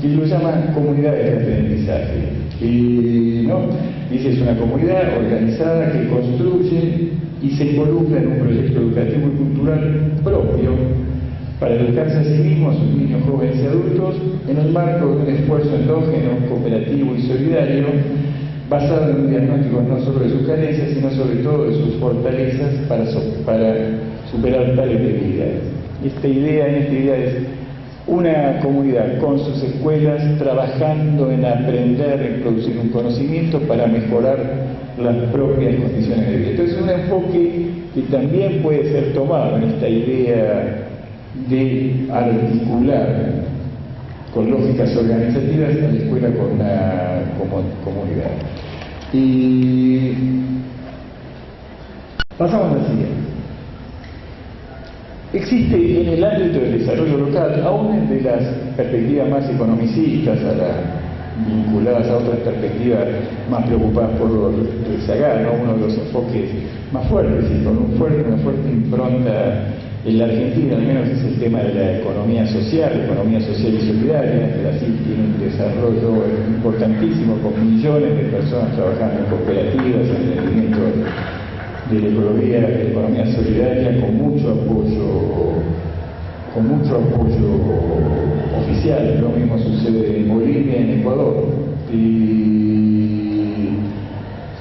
que lo llama comunidades de aprendizaje. ¿No? Dice, es una comunidad organizada que construye y se involucra en un proyecto educativo y cultural propio para educarse a sí mismos, a sus niños, jóvenes y adultos, en el marco de un esfuerzo endógeno, cooperativo y solidario, basado en un diagnóstico no solo de sus carencias, sino sobre todo de sus fortalezas para superar tales debilidades. En esta idea es una comunidad con sus escuelas trabajando en aprender, en producir un conocimiento para mejorar las propias condiciones de vida. Entonces es un enfoque que también puede ser tomado en esta idea de articular con lógicas organizativas a la escuela con una comunidad. Y pasamos al siguiente. Existe en el ámbito del desarrollo local, aún de las perspectivas más economicistas, vinculadas a otras perspectivas más preocupadas por rezagar, ¿no? Uno de los enfoques más fuertes y con una fuerte impronta en la Argentina, al menos, es el tema de la economía social y solidaria. Brasil tiene un desarrollo importantísimo con millones de personas trabajando en cooperativas, en el movimiento de la economía solidaria, con mucho apoyo oficial. Lo mismo sucede en Bolivia y en Ecuador.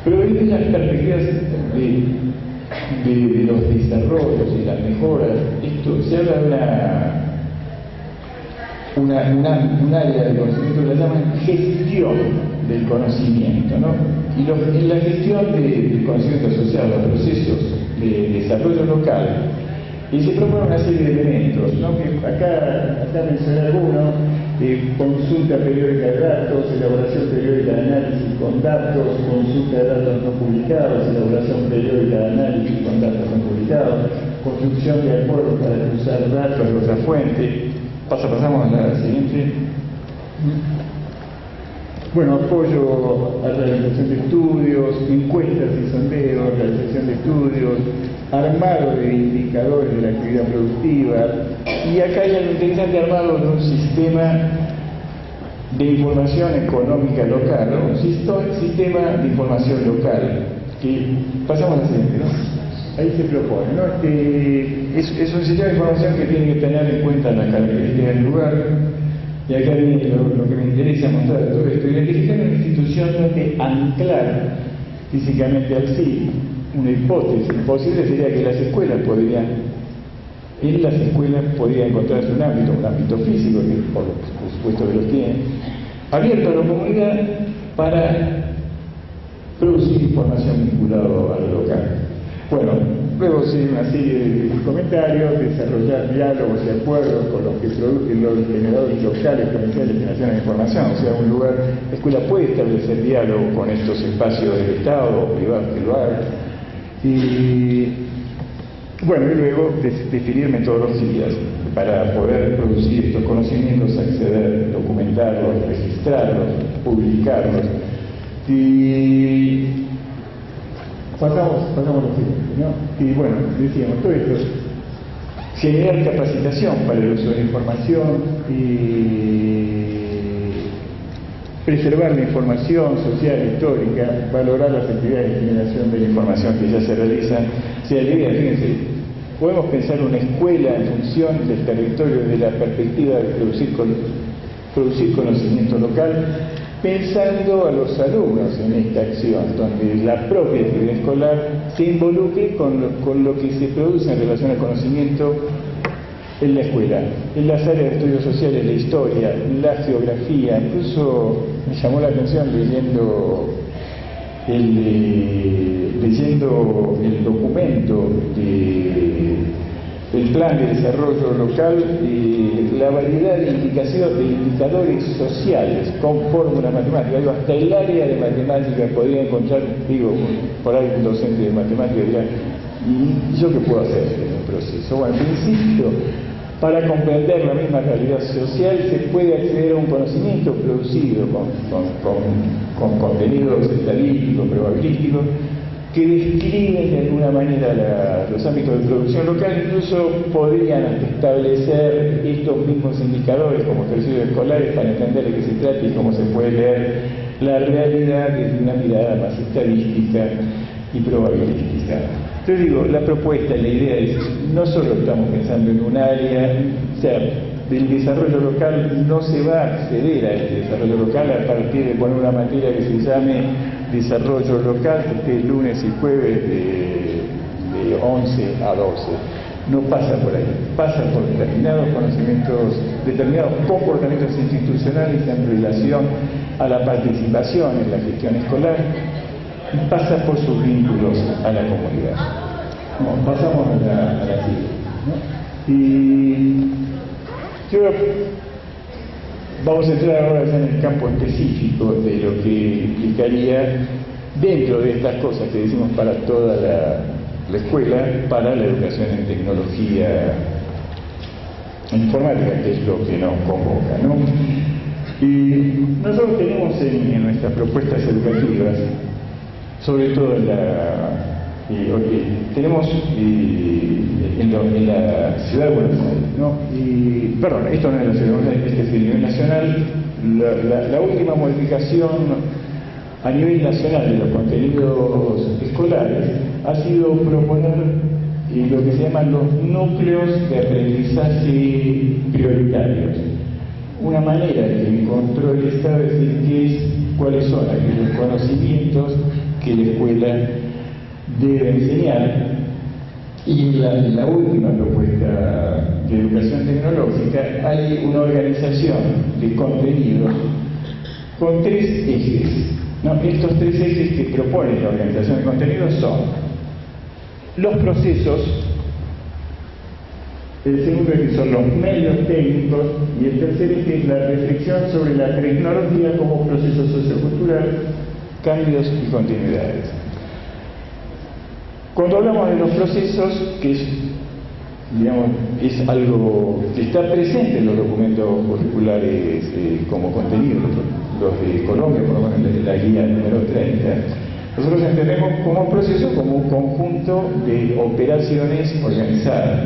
Pero desde las perspectivas de los desarrollos y las mejoras, esto se habla de un área de conocimiento que la llaman gestión del conocimiento, ¿no? Y la gestión del conocimiento asociado a procesos de desarrollo local, y se propone una serie de elementos, ¿no? Que acá mencioné algunos: consulta periódica de datos, elaboración periódica de análisis con datos, consulta de datos no publicados, elaboración periódica de análisis con datos no publicados, construcción de acuerdos para cruzar datos de otra fuente. Pasamos a la siguiente. Bueno, apoyo a la realización de estudios, encuestas y sondeos, realización de estudios, armado de indicadores de la actividad productiva, y acá hay algo interesante: armado de un sistema de información económica local, ¿no? Un sistema de información local, que pasamos a la siguiente, ¿no? Ahí se propone, ¿no? Es un sistema de información que tiene que tener en cuenta las características del lugar. Y acá viene lo que me interesa mostrar de todo esto: identificar una institución donde anclar físicamente al sí. Una hipótesis posible sería que en las escuelas podría encontrarse un ámbito físico, que por supuesto que lo tiene, abierto a la comunidad para producir información vinculada a lo local. Bueno, luego sigue una serie de comentarios: desarrollar diálogos y acuerdos con los que producen los generadores locales, comerciales, de generación de información. O sea, la escuela puede establecer diálogo con estos espacios del Estado o privados que lo hagan. Y bueno, y luego definir metodologías para poder producir estos conocimientos, acceder, documentarlos, registrarlos, publicarlos. Y pasamos los siguientes, ¿no? Y bueno, decíamos, todo esto, generar capacitación para el uso de la información y preservar la información social, histórica, valorar las actividades de generación de la información que ya se realizan. Si la idea, fíjense, podemos pensar una escuela en función del territorio, de la perspectiva de producir conocimiento local, pensando a los alumnos en esta acción, donde la propia actividad escolar se involucre con lo que se produce en relación al conocimiento en la escuela, en las áreas de estudios sociales, la historia, la geografía. Incluso me llamó la atención leyendo el documento del plan de desarrollo local, la variedad de indicadores sociales con fórmula matemática. Digo, hasta el área de matemática podría encontrar, por ahí un docente de matemática dirá, ¿y yo qué puedo hacer en el proceso? Bueno, en principio, para comprender la misma realidad social se puede acceder a un conocimiento producido con contenidos estadísticos, probabilísticos, que describen de alguna manera los ámbitos de producción local. Incluso podrían establecer estos mismos indicadores como ejercicios escolares para entender de qué se trata y cómo se puede leer la realidad desde una mirada más estadística y probabilística. Entonces digo, la propuesta, la idea es, no solo estamos pensando en un área, o sea, del desarrollo local no se va a acceder a este desarrollo local a partir de poner una materia que se llame desarrollo local, que esté lunes y jueves de 11 a 12. No pasa por ahí, pasa por determinados conocimientos, determinados comportamientos institucionales en relación a la participación en la gestión escolar, y pasa por sus vínculos a la comunidad. Bueno, pasamos a la siguiente, ¿no? Y yo vamos a entrar ahora ya en el campo específico de lo que implicaría dentro de estas cosas que decimos para toda la escuela, para la educación en tecnología informática, que es lo que nos convoca, ¿no? Y nosotros tenemos en nuestras propuestas educativas, sobre todo tenemos en la ciudad de Buenos Aires, ¿no? Perdón, esto no es la ciudad de Buenos Aires, este es el nivel nacional. La última modificación a nivel nacional de los contenidos escolares ha sido proponer lo que se llaman los núcleos de aprendizaje prioritarios. Una manera que encontró el Estado es decir cuáles son aquellos conocimientos que la escuela debe enseñar. Y en la última propuesta de educación tecnológica hay una organización de contenidos con 3 ejes, ¿no? Estos 3 ejes que propone la organización de contenidos son los procesos, el segundo eje son los medios técnicos y el tercer eje es la reflexión sobre la tecnología como proceso sociocultural, cambios y continuidades. Cuando hablamos de los procesos, que es algo que está presente en los documentos curriculares como contenido, los de Colombia, por lo menos en la guía número 30, nosotros entendemos como proceso como un conjunto de operaciones organizadas.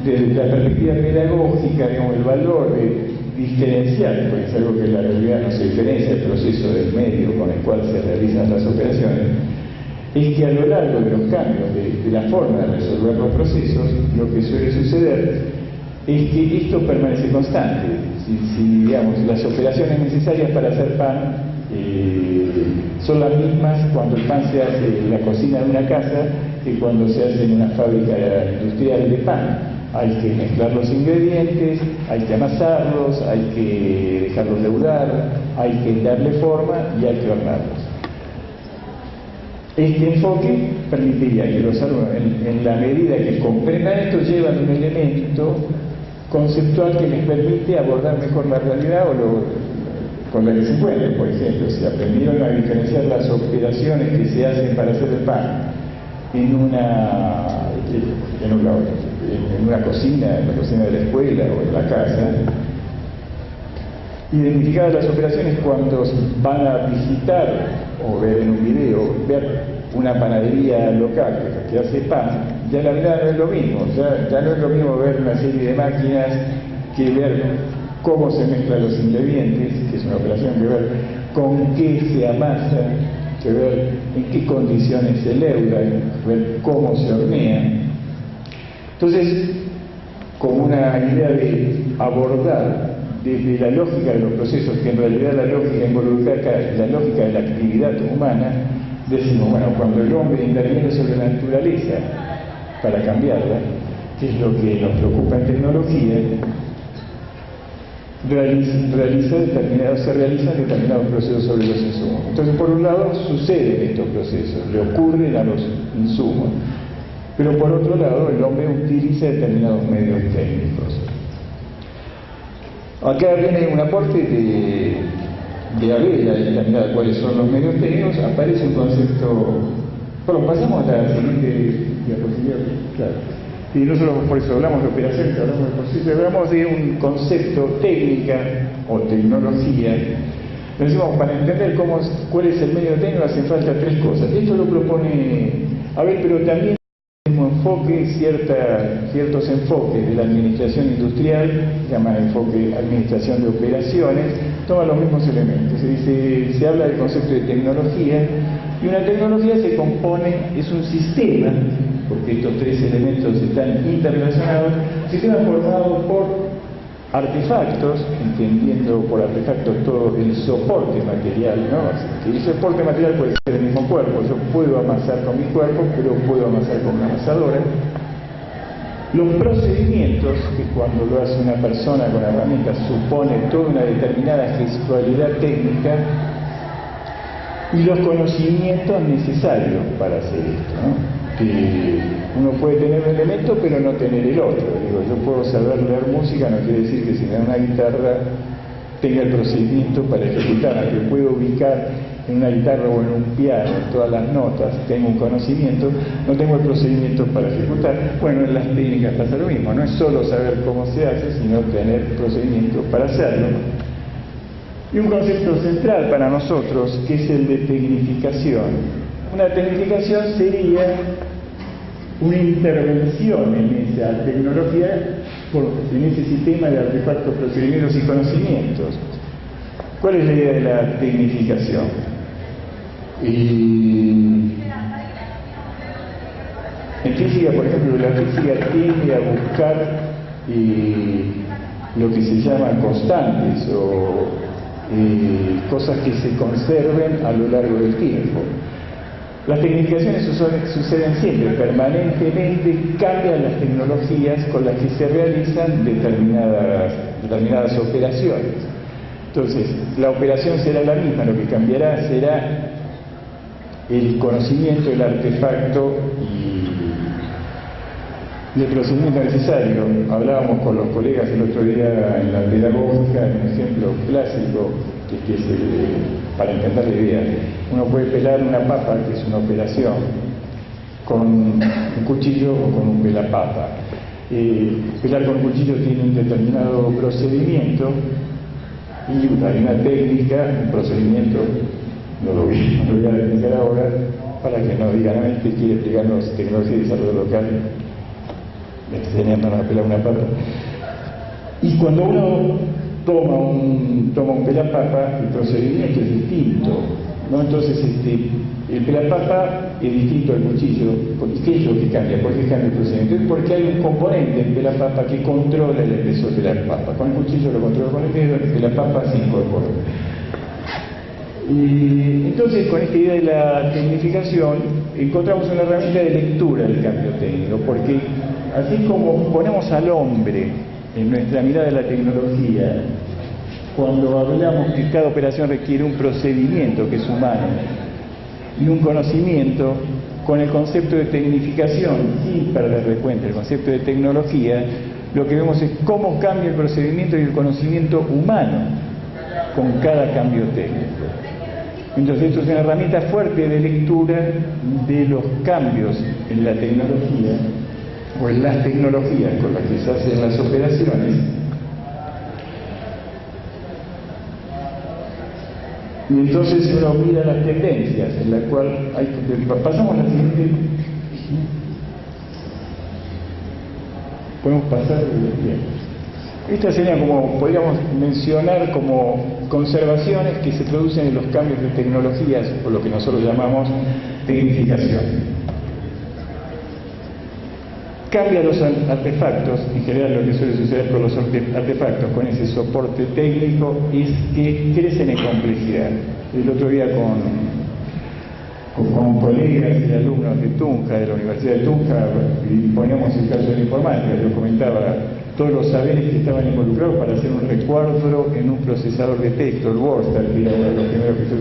Desde la perspectiva pedagógica, el valor de diferenciar, porque es algo que en la realidad no se diferencia el proceso del medio con el cual se realizan las operaciones, es que a lo largo de los cambios de la forma de resolver los procesos, lo que suele suceder es que esto permanece constante. Si digamos, las operaciones necesarias para hacer pan son las mismas cuando el pan se hace en la cocina de una casa que cuando se hace en una fábrica industrial de pan. Hay que mezclar los ingredientes, hay que amasarlos, hay que dejarlos leudar, hay que darle forma y hay que hornarlos. Este enfoque permitiría que los alumnos, en la medida que comprendan esto, llevan un elemento conceptual que les permite abordar mejor la realidad con la que se encuentran. Por ejemplo, si aprendieron a diferenciar las operaciones que se hacen para hacer el pan en una cocina, en la cocina de la escuela o en la casa. Identificadas las operaciones cuando van a visitar o ver en un video, ver una panadería local que hace pan, ya la verdad no es lo mismo, ya no es lo mismo ver una serie de máquinas que ver cómo se mezclan los ingredientes, que es una operación, que ver con qué se amasa, que ver en qué condiciones se leudan, ver cómo se hornean. Entonces, como una idea de abordar desde la lógica de los procesos, que en realidad la lógica involucra la lógica de la actividad humana, decimos, bueno, cuando el hombre interviene sobre la naturaleza para cambiarla, que es lo que nos preocupa en tecnología, se realizan determinados procesos sobre los insumos. Entonces, por un lado, suceden estos procesos, le ocurren a los insumos, pero por otro lado, el hombre utiliza determinados medios técnicos. Acá viene un aporte de Abela, determinada cuáles son los medios técnicos, aparece un concepto. Bueno, pasamos a la siguiente diapositiva. Claro. Y no solo por eso hablamos de operaciones, hablamos de procesos, hablamos de un concepto técnica o tecnología. Decimos, para entender cuál es el medio técnico hacen falta tres cosas. Esto lo propone Abel, pero también ciertos enfoques de la administración industrial, se llama enfoque administración de operaciones, toman los mismos elementos. Se habla del concepto de tecnología, y una tecnología se compone, es un sistema, porque estos tres elementos están interrelacionados, un sistema formado por artefactos, entendiendo por artefactos todo el soporte material, ¿no? Que el soporte material puede ser el mismo cuerpo, yo puedo amasar con mi cuerpo, pero puedo amasar con una amasadora. Los procedimientos, que cuando lo hace una persona con herramientas supone toda una determinada gestualidad técnica, y los conocimientos necesarios para hacer esto, ¿no? Que uno puede tener un elemento pero no tener el otro. Digo, yo puedo saber leer música, no quiere decir que si me da una guitarra tenga el procedimiento para ejecutarla, que puedo ubicar en una guitarra o en un piano todas las notas, tengo un conocimiento, no tengo el procedimiento para ejecutar. Bueno, en las técnicas pasa lo mismo, no es solo saber cómo se hace, sino tener procedimiento para hacerlo. Y un concepto central para nosotros, que es el de tecnificación. Una tecnificación sería una intervención en esa tecnología, en ese sistema de artefactos, procedimientos y conocimientos. ¿Cuál es la idea de la tecnificación? En física, por ejemplo, la física tiende a buscar lo que se llaman constantes o cosas que se conserven a lo largo del tiempo. Las tecnificaciones suceden siempre, permanentemente cambian las tecnologías con las que se realizan determinadas operaciones. Entonces, la operación será la misma, lo que cambiará será el conocimiento, el artefacto y el procedimiento necesario. Hablábamos con los colegas el otro día en la pedagógica, un ejemplo clásico, que es para entender la idea. Uno puede pelar una papa, que es una operación, con un cuchillo o con un pelapapa. Pelar con un cuchillo tiene un determinado procedimiento y hay una técnica, un procedimiento, no lo voy a explicar ahora, para que no digan, este quiere explicarnos tecnología y desarrollo local, enseñándonos a pelar una papa. Y cuando uno toma un pelapapa, el procedimiento es distinto, ¿no? Entonces el pelapapa es distinto al cuchillo. ¿Qué es lo que cambia? ¿Por qué cambia el procedimiento? Porque hay un componente en pelapapa que controla el espesor de la papa. Con el cuchillo lo controla con el dedo, el pelapapa se incorpora. Y entonces, con esta idea de la tecnificación, encontramos una herramienta de lectura del cambio técnico, porque así como ponemos al hombre en nuestra mirada de la tecnología, cuando hablamos que cada operación requiere un procedimiento que es humano y un conocimiento, con el concepto de tecnificación, sin perder de cuenta el concepto de tecnología, lo que vemos es cómo cambia el procedimiento y el conocimiento humano con cada cambio técnico. Entonces esto es una herramienta fuerte de lectura de los cambios en la tecnología o en las tecnologías con las que se hacen las operaciones. Y entonces uno mira las tendencias, en la cual hay que... Pasamos a la siguiente. Podemos pasar bien. Estas serían como, podríamos mencionar como conservaciones que se producen en los cambios de tecnologías, o lo que nosotros llamamos tecnificación. Cambian los artefactos, en general lo que suele suceder con los artefactos, con ese soporte técnico, es que crecen en complejidad. El otro día con colegas y alumnos de Tunja, de la Universidad de Tunja, y poníamos el caso de la informática, yo comentaba todos los saberes que estaban involucrados para hacer un recuadro en un procesador de texto, el WordStar, que era uno de los primeros que yo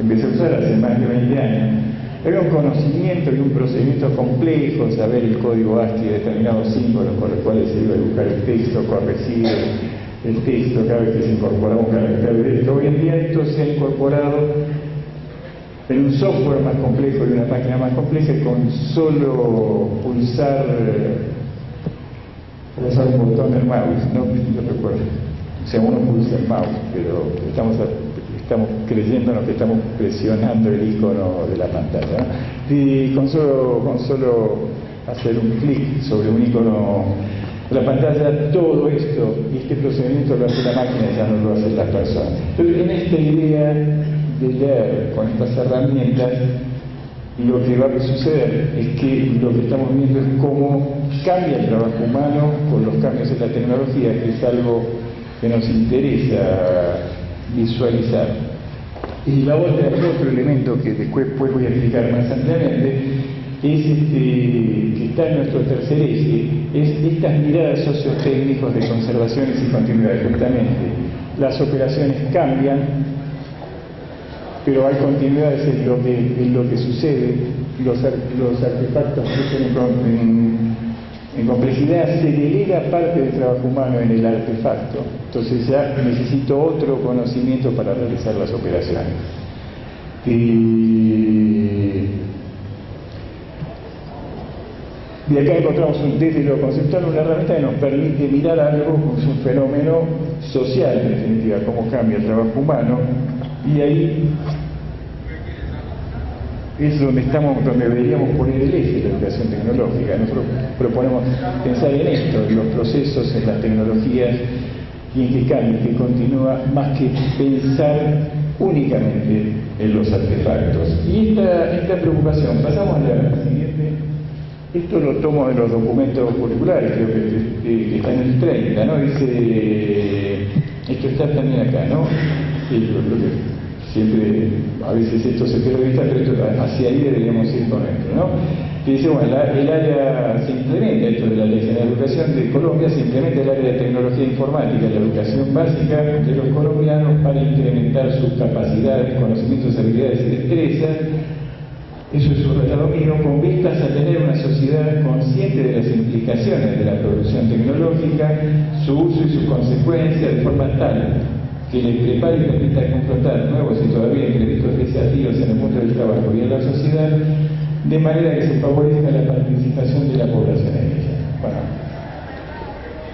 empecé a usar hace más de 20 años. Era un conocimiento y un procedimiento complejo, saber el código ASCII de determinados símbolos con los cuales se iba a buscar el texto, corregir el texto cada vez que se incorporaba un carácter de esto. Hoy en día esto se ha incorporado en un software más complejo y una máquina más compleja con solo pulsar un botón del mouse, no recuerdo. O sea, uno pulsa el mouse, pero estamos creyéndonos que estamos presionando el icono de la pantalla, ¿no? Y con solo hacer un clic sobre un icono de la pantalla, todo esto y este procedimiento lo hace la máquina y ya no lo hacen las personas. Entonces, en esta idea de leer con estas herramientas, lo que va a suceder es que lo que estamos viendo es cómo cambia el trabajo humano con los cambios en la tecnología, que es algo que nos interesa visualizar. Y el otro elemento que después voy a explicar más ampliamente es que está en nuestro tercer eje, es estas miradas sociotécnicos de conservaciones y continuidad. Justamente las operaciones cambian, pero hay continuidades en lo que sucede. Los artefactos crecen en complejidad, se delega parte del trabajo humano en el artefacto. Entonces ya necesito otro conocimiento para realizar las operaciones. Y acá encontramos desde lo conceptual una herramienta que nos permite mirar algo como un fenómeno social, en definitiva, cómo cambia el trabajo humano, y ahí es donde deberíamos poner el eje de la educación tecnológica. Nosotros proponemos pensar en esto, en los procesos, en las tecnologías, y en que cambia, que continúa, más que pensar únicamente en los artefactos. Y esta preocupación, pasamos a la siguiente. Esto lo tomo de los documentos curriculares, creo que está en el 30, ¿no? Dice, esto está también acá, ¿no? Sí, yo creo que siempre, a veces esto se pierde de vista, pero hacia ahí deberíamos ir con esto, ¿no? Que dice, bueno, el área se implementa, esto de la ley de educación de Colombia, se implementa el área de tecnología informática, la educación básica de los colombianos para incrementar sus capacidades, conocimientos, habilidades y destrezas. Eso es subrayado mío, con vistas a tener una sociedad consciente de las implicaciones de la producción tecnológica, su uso y sus consecuencias, de forma tal que le prepare y permita confrontar nuevos y todavía imprevistos desafíos en el mundo del trabajo y en la sociedad, de manera que se favorezca la participación de la población en ella. Bueno,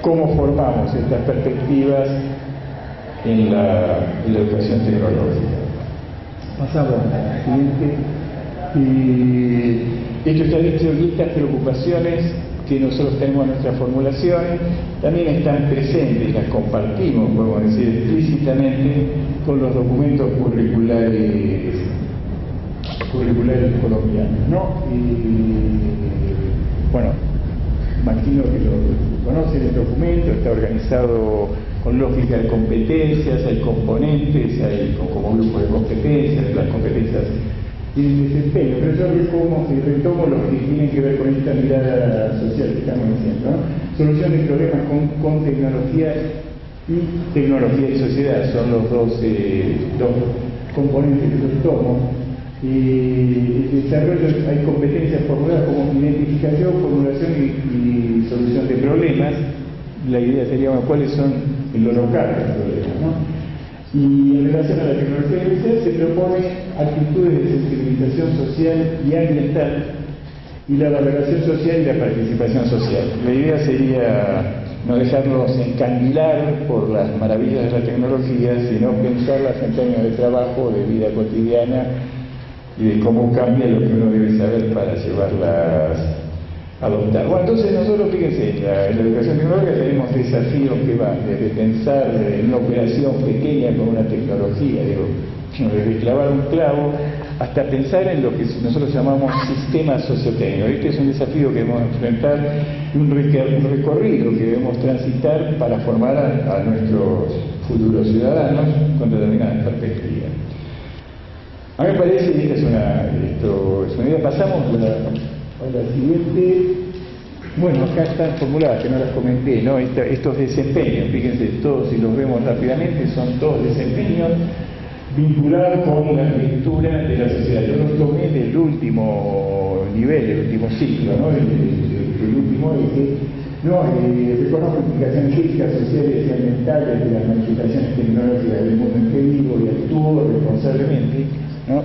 ¿cómo formamos estas perspectivas en la educación tecnológica? Pasamos a la siguiente. Y esto está dicho, y estas preocupaciones que nosotros tenemos en nuestras formulaciones también están presentes, las compartimos, podemos decir explícitamente, con los documentos curriculares colombianos, ¿no? Y bueno, imagino que lo conocen el documento, está organizado con lógica de competencias, hay componentes, hay como grupo de competencias, las competencias y el desempeño, pero yo retomo lo que tiene que ver con esta mirada social que estamos diciendo, ¿no? Solución de problemas con tecnología y tecnología y sociedad son los dos componentes que yo tomo. Y el desarrollo, hay competencias formuladas como identificación, formulación y solución de problemas. La idea sería, bueno, cuáles son lo local de los problemas, ¿no? Y en relación a la tecnología universal se propone actitudes de sensibilización social y ambiental y la valoración social y la participación social. La idea sería no dejarnos encandilar por las maravillas de la tecnología, sino pensarlas en términos de trabajo, de vida cotidiana y de cómo cambia lo que uno debe saber para llevarlas a adoptar. Bueno, entonces nosotros, fíjense, en la educación tecnológica tenemos desafíos que van desde pensar en una operación pequeña con una tecnología, desde clavar un clavo, hasta pensar en lo que nosotros llamamos sistemas sociotécnicos. Este es un desafío que debemos enfrentar, un recorrido que debemos transitar para formar a nuestros futuros ciudadanos con determinadas perspectivas. A mí me parece, y esta es una idea, pasamos a la siguiente. Bueno, acá están formuladas, que no las comenté, ¿no? Estos desempeños, fíjense, todos, si los vemos rápidamente, son todos desempeños vinculados con la lectura de la sociedad. Yo los tomé del último nivel, del último ciclo, ¿no? El último reconozco implicaciones físicas, sociales y ambientales de las manifestaciones tecnológicas del mundo en que vivo y actúo responsablemente, ¿no?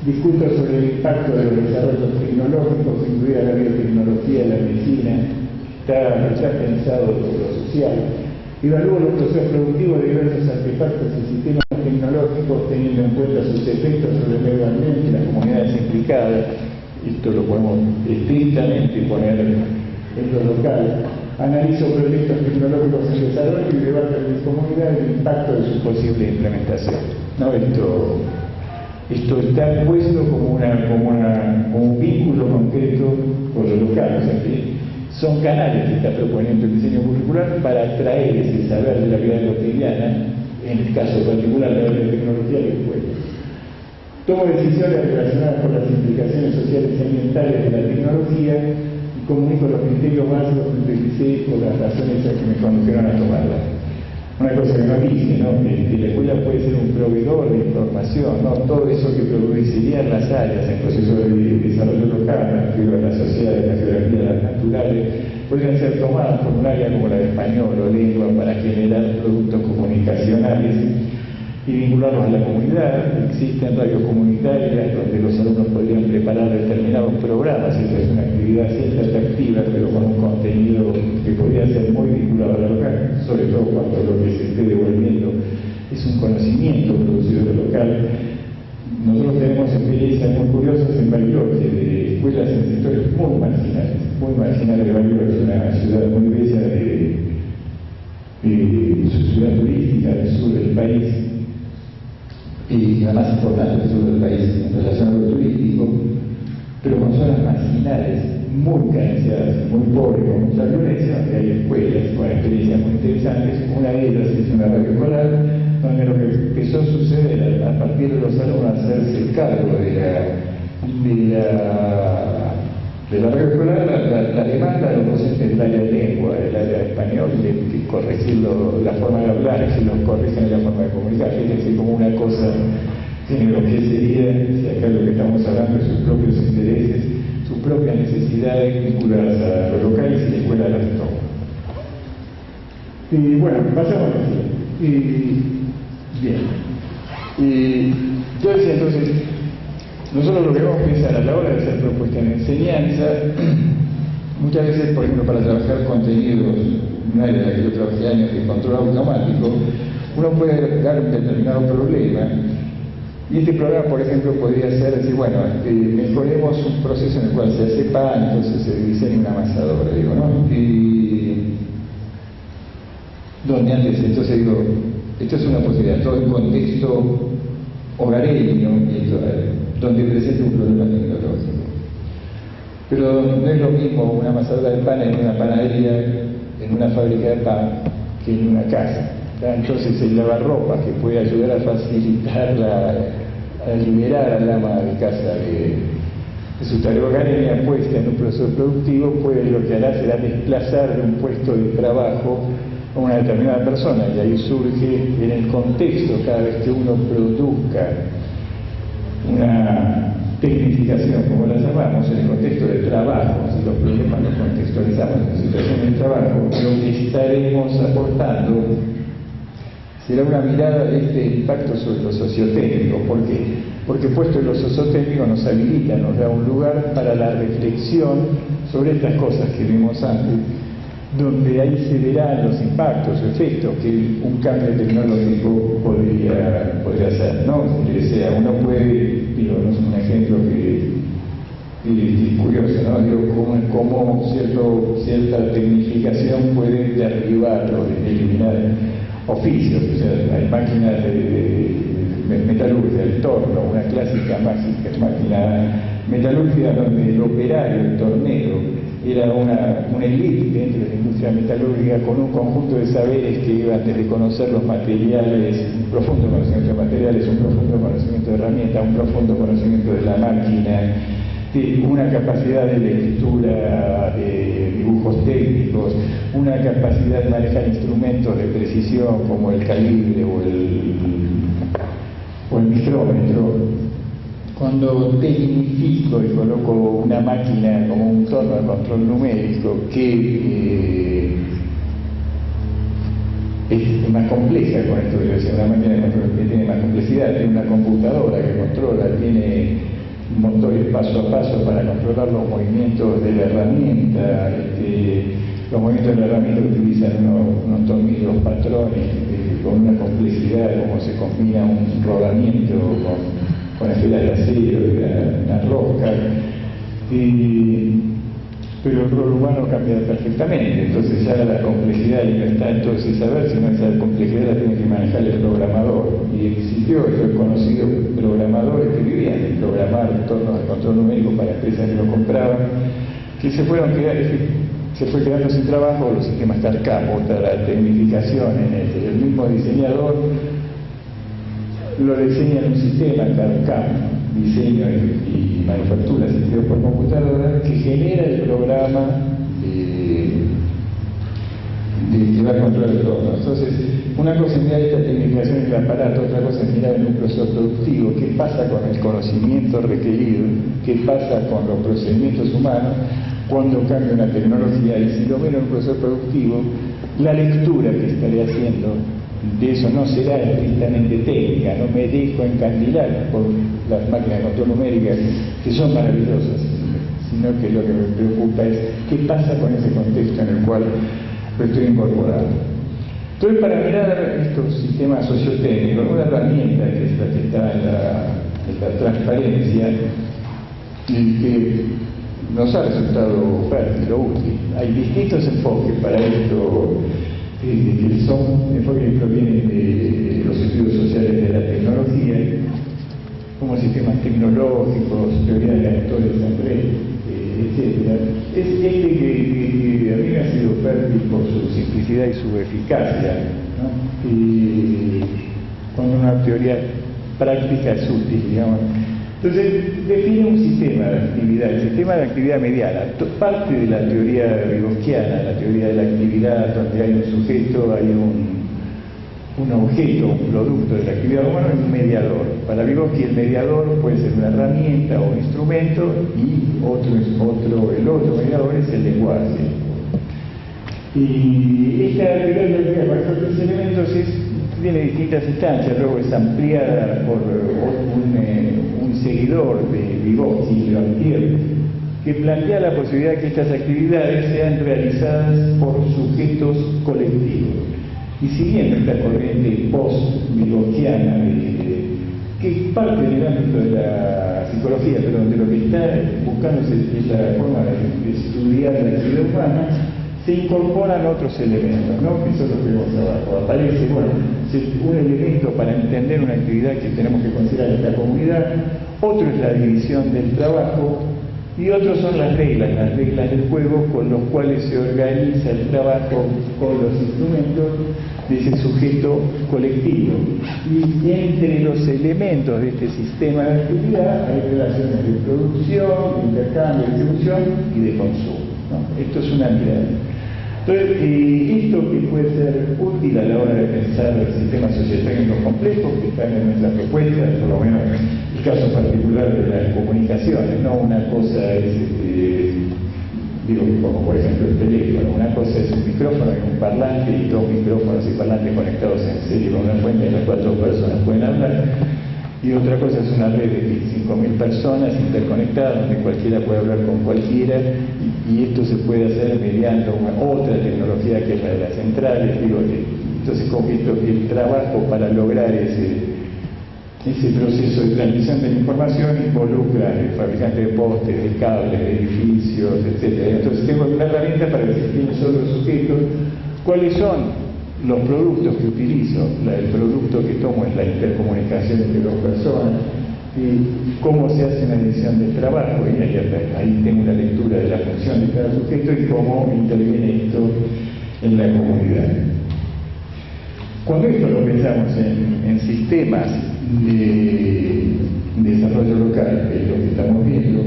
Discuto sobre el impacto de los desarrollos tecnológicos, incluida la biotecnología, la medicina, está pensado por lo social. Evalúo los procesos productivos de diversos artefactos y sistemas tecnológicos teniendo en cuenta sus efectos sobre el medio ambiente y las comunidades implicadas. Esto lo podemos estrictamente poner en lo local. Analizo proyectos tecnológicos en desarrollo y debato en mi comunidad el impacto de su posible implementación. ¿No? Esto está puesto como un vínculo concreto con lo local, o sea que son canales que está proponiendo el diseño curricular para atraer ese saber de la vida cotidiana, en el caso particular de la tecnología que puede. Tomo decisiones relacionadas con las implicaciones sociales y ambientales de la tecnología y comunico los criterios básicos que utilicé por las razones que me condujeron a tomarla. Una cosa que no dice, ¿no? Que la escuela puede ser un proveedor de información, ¿no? Todo eso que producirían las áreas en proceso de desarrollo local, de la sociedad, de la geografía, de las naturales, podrían ser tomadas por un área como la de español o lengua para generar productos comunicacionales y vincularlos a la comunidad. Existen radios comunitarias donde los alumnos podrían preparar determinados programas. Esa es una actividad siempre atractiva, pero con un contenido que podría ser muy vinculado a la local, sobre todo cuando lo que se esté devolviendo es un conocimiento producido de local. Nosotros tenemos experiencias muy curiosas en Bariloche, de escuelas en sectores muy marginales de Bariloche, una ciudad muy bella de su ciudad turística del sur del país, y la más importante del sur del país en relación a lo turístico, pero con zonas marginales muy carenciadas, muy pobres, con mucha violencia, donde hay escuelas con experiencias muy interesantes. Una de ellas es una radio escolar, donde lo que empezó a suceder a partir de los alumnos hacerse cargo de la radio escolar, la demanda de los docentes del área de lengua, del área de español, de corregir la forma de hablar, si los corrigen la forma de comunicar. Fíjense como una cosa tiene lo que sería, si acá lo que estamos hablando de sus propios intereses, sus propias necesidades vinculadas a lo local, y si la escuela las toma. Y bueno, pasamos a la siguiente. Bien. Yo decía entonces, nosotros lo que vamos a pensar a la hora de hacer propuesta en enseñanza, muchas veces, por ejemplo, para trabajar contenidos, una área en la que yo trabajé años de control automático, uno puede dar un determinado problema, y este programa, por ejemplo, podría ser decir, bueno, mejoremos un proceso en el cual se hace pan, entonces se diseña una amasadora, digo, ¿no? Y donde antes, entonces digo, esto es una posibilidad, todo el contexto hogareño, donde presenta un problema tecnológico. Pero no es lo mismo una amasadora de pan en una panadería, en una fábrica de pan, que en una casa. Entonces el lavarropas, que puede ayudar a facilitar, a liberar al ama de casa de su tarea hogareña puesta en un proceso productivo, puede, lo que hará será desplazar de un puesto de trabajo a una determinada persona, y ahí surge en el contexto, cada vez que uno produzca una tecnificación, como la llamamos, en el contexto de trabajo, si los problemas los contextualizamos en la situación del trabajo, lo que estaremos aportando será una mirada de este impacto sobre lo sociotécnico. ¿Por qué? Porque puesto en lo sociotécnico nos habilita, nos da un lugar para la reflexión sobre estas cosas que vimos antes, donde ahí se verán los impactos, efectos que un cambio tecnológico podría hacer, ¿no? O sea, uno puede, digo, no es un ejemplo que es curioso, ¿no? Digo, cómo cierta tecnificación puede derribar o eliminar oficios. O sea, hay máquinas de metalurgia, el torno, una clásica máquina metalúrgica donde el operario, el tornero, era una élite dentro de la industria metalúrgica con un conjunto de saberes que iban desde conocer los materiales, un profundo conocimiento de materiales, un profundo conocimiento de herramientas, un profundo conocimiento de la máquina, de una capacidad de lectura de dibujos técnicos, una capacidad de manejar instrumentos de precisión como el calibre o el micrómetro. Cuando tecnifico y coloco una máquina como un torno de control numérico que es más compleja con esto, una máquina de control que tiene más complejidad, tiene una computadora que controla, tiene motores paso a paso para controlar los movimientos de la herramienta, los movimientos de la herramienta utilizan unos tornillos patrones con una complejidad, como se combina un rodamiento con esferas de acero y una rosca, pero el rol humano cambia perfectamente. Entonces ya la complejidad no está en todo ese saber, sino esa complejidad la tiene que manejar el programador. Y existió, yo he conocido programadores que vivían en programar tornos de control numérico para empresas que lo compraban, que se fue quedando sin trabajo. Los sistemas CAD/CAM, otra tecnificación en el mismo diseñador lo diseña en un sistema CAD/CAM, diseño y manufactura asistido por computadora, que genera el programa que va a controlar el torno. Entonces, una cosa es mirar esta tecnificación en el aparato, otra cosa es mirar en un proceso productivo, qué pasa con el conocimiento requerido, qué pasa con los procedimientos humanos cuando cambia una tecnología. Y si lo miro en un proceso productivo, la lectura que estaré haciendo de eso no será estrictamente técnica, no me dejo encandilar por las máquinas de control numérica, que son maravillosas, sino que lo que me preocupa es qué pasa con ese contexto en el cual lo estoy incorporando. Entonces, para mirar estos sistemas sociotécnicos, una herramienta que es la que está en la transparencia y que nos ha resultado fértil o útil. Hay distintos enfoques para esto, que son enfoques que provienen de los estudios sociales de la tecnología, como sistemas tecnológicos, teoría de actores en red, etc. Es este que a mí me ha sido fértil por su simplicidad y su eficacia, ¿no? Y con una teoría práctica es útil, digamos. Entonces, define un sistema de actividad, el sistema de actividad mediana, parte de la teoría vygotskiana, la teoría de la actividad, donde hay un sujeto, hay un objeto, un producto de la actividad humana y un mediador. Para Vygotsky el mediador puede ser una herramienta o un instrumento, y el otro mediador es el lenguaje. Y esta teoría de la actividad para estos tres elementos tiene distintas instancias, luego es ampliada por un seguidor de Vygotsky, Leontief, que plantea la posibilidad de que estas actividades sean realizadas por sujetos colectivos. Y siguiendo esta corriente post-vygotskiana, que es parte del ámbito de la psicología, pero donde lo que está buscando es la forma de estudiar la actividad humana, se incorporan otros elementos, ¿no? Que son los que vemos abajo. Aparece, un elemento para entender una actividad que tenemos que considerar en la comunidad, otro es la división del trabajo, y otros son las reglas del juego con los cuales se organiza el trabajo con los instrumentos de ese sujeto colectivo. Y entre los elementos de este sistema de actividad hay relaciones de producción, de intercambio, de distribución y de consumo, ¿no? Esto es una mirada. Entonces, esto que puede ser útil a la hora de pensar sistemas sociotécnicos complejos que están en nuestras propuestas, por lo menos el caso particular de las comunicaciones, no una cosa es, como por ejemplo ejemplo, el teléfono. Una cosa es un micrófono y un parlante y dos micrófonos y parlantes conectados en serie con una fuente en las cual dos personas pueden hablar. Y otra cosa es una red de 5.000 personas interconectadas, donde cualquiera puede hablar con cualquiera, y esto se puede hacer mediante otra tecnología que es la de las centrales. Entonces, como que el trabajo para lograr ese proceso de transmisión de la información involucra el fabricante de postes, de cables, de edificios, etc. Entonces tengo una herramienta para que se tiene solo sujetos. ¿Cuáles son los productos que utilizo? El producto que tomo es la intercomunicación entre dos personas. Y cómo se hace una división del trabajo, y ahí tengo una lectura de la función de cada sujeto y cómo interviene esto en la comunidad. Cuando esto lo pensamos en sistemas de desarrollo local, que es lo que estamos viendo,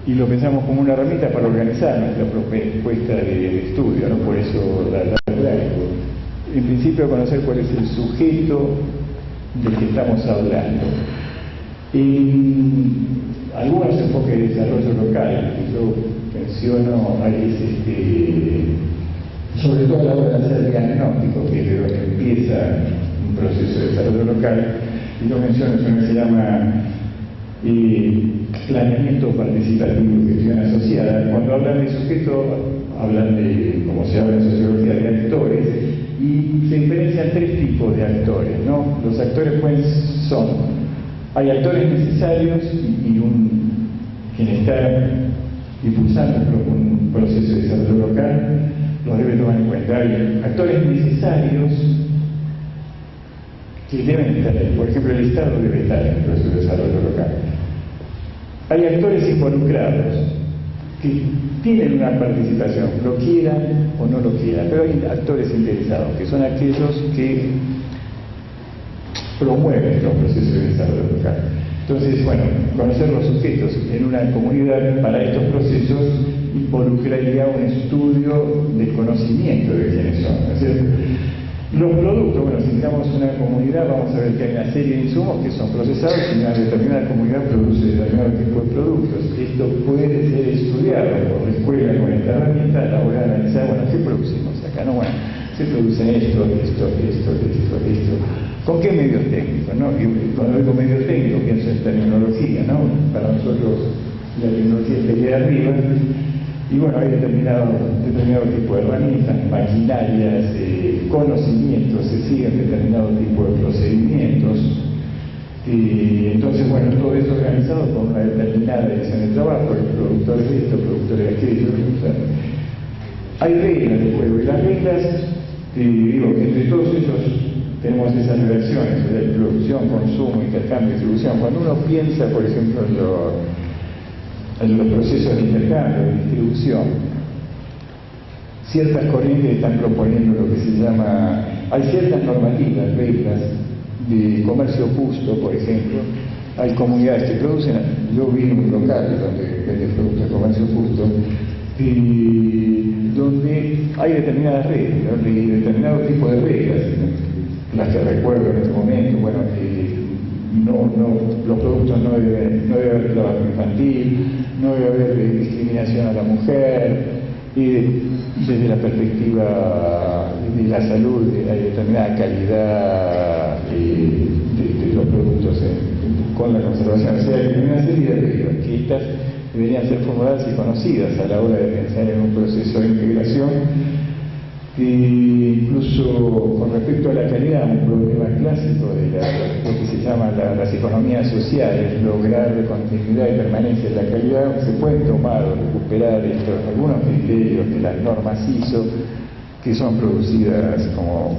y lo pensamos como una herramienta para organizar nuestra propuesta de estudio, ¿no? Por eso la traigo. En principio, conocer cuál es el sujeto del que estamos hablando. En algunos enfoques de desarrollo local que yo menciono, sobre todo a la hora de hacer diagnóstico, que es de donde empieza un proceso de desarrollo local, y yo menciono eso que se llama planeamiento participativo y gestión asociada. Cuando hablan de sujeto, hablan de, como se habla en sociología, de actores, y se diferencian tres tipos de actores, ¿no? Los actores hay actores necesarios y quien está impulsando un proceso de desarrollo local los debe tomar en cuenta. Hay actores necesarios que deben estar ahí. Por ejemplo, el Estado debe estar en el proceso de desarrollo local. Hay actores involucrados que tienen una participación, lo quieran o no lo quieran, pero hay actores interesados, que son aquellos que promueven los procesos de desarrollo local. Entonces, bueno, conocer los sujetos en una comunidad para estos procesos involucraría un estudio del conocimiento de quiénes son, ¿no es cierto? Los productos, bueno, si miramos una comunidad, vamos a ver que hay una serie de insumos que son procesados y una determinada comunidad produce determinado tipo de productos. Esto puede ser estudiado por la escuela con esta herramienta a la hora de analizar, bueno, ¿qué producimos acá? No, bueno, se producen esto. ¿Con qué medios técnicos? ¿No? Y cuando digo medios técnicos pienso en terminología, ¿no? Para nosotros la tecnología está ahí arriba. Y bueno, hay determinado tipo de herramientas, maquinarias, conocimientos, se siguen determinado tipo de procedimientos. Y entonces, bueno, todo eso organizado con una determinada dirección de trabajo, el productor de esto, el productor de aquello. O sea, hay reglas de juego, y las reglas, digo, que entre todos ellos tenemos esas relaciones de producción, consumo, intercambio, distribución. Cuando uno piensa, por ejemplo, en los procesos de intercambio, de distribución, ciertas corrientes están proponiendo lo que se llama, hay ciertas normativas, reglas de comercio justo, por ejemplo. Hay comunidades que producen, yo vi un local donde vende productos de comercio justo, donde hay determinadas reglas, ¿no? Y determinado tipo de reglas, las que recuerdo en este momento. Bueno, los productos no debe haber trabajo infantil, no debe haber discriminación a la mujer, y desde la perspectiva de la salud hay determinada calidad de los productos con la conservación. O sea, hay una serie de reglas que estas deberían ser formuladas y conocidas a la hora de pensar en un proceso de integración. Incluso con respecto a la calidad, un problema clásico de lo que se llama las economías sociales, lograr continuidad y permanencia de la calidad, se pueden tomar o recuperar algunos criterios de las normas ISO que son producidas como...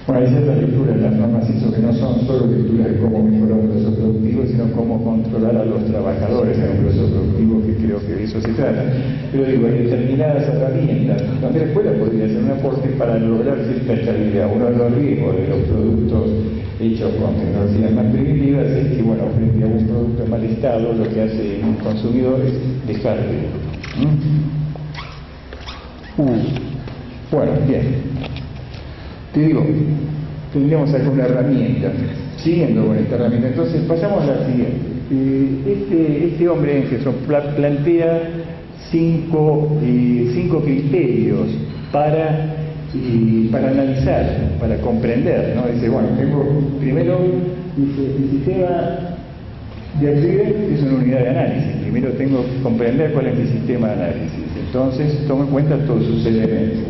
Bueno, hay ciertas lecturas de las normas ISO que no son solo lecturas de cómo mejorar un proceso productivo, sino cómo controlar a los trabajadores en un proceso productivo, que creo que de eso se trata. Pero digo, hay determinadas herramientas donde la escuela podría hacer un aporte para lograr cierta estabilidad. Uno de los riesgos de los productos hechos con tecnologías más primitivas es que, bueno, frente a un producto en mal estado, lo que hace un consumidor es dejarlo. Bueno, bien. Te digo, tendríamos alguna herramienta, siguiendo con esta herramienta. Entonces pasamos a la siguiente. Este hombre Engelson plantea cinco criterios para analizar, para comprender, ¿no? Dice, bueno, primero, dice, el sistema de actividad es una unidad de análisis. Primero tengo que comprender cuál es mi sistema de análisis. Entonces, tomo en cuenta todos sus elementos.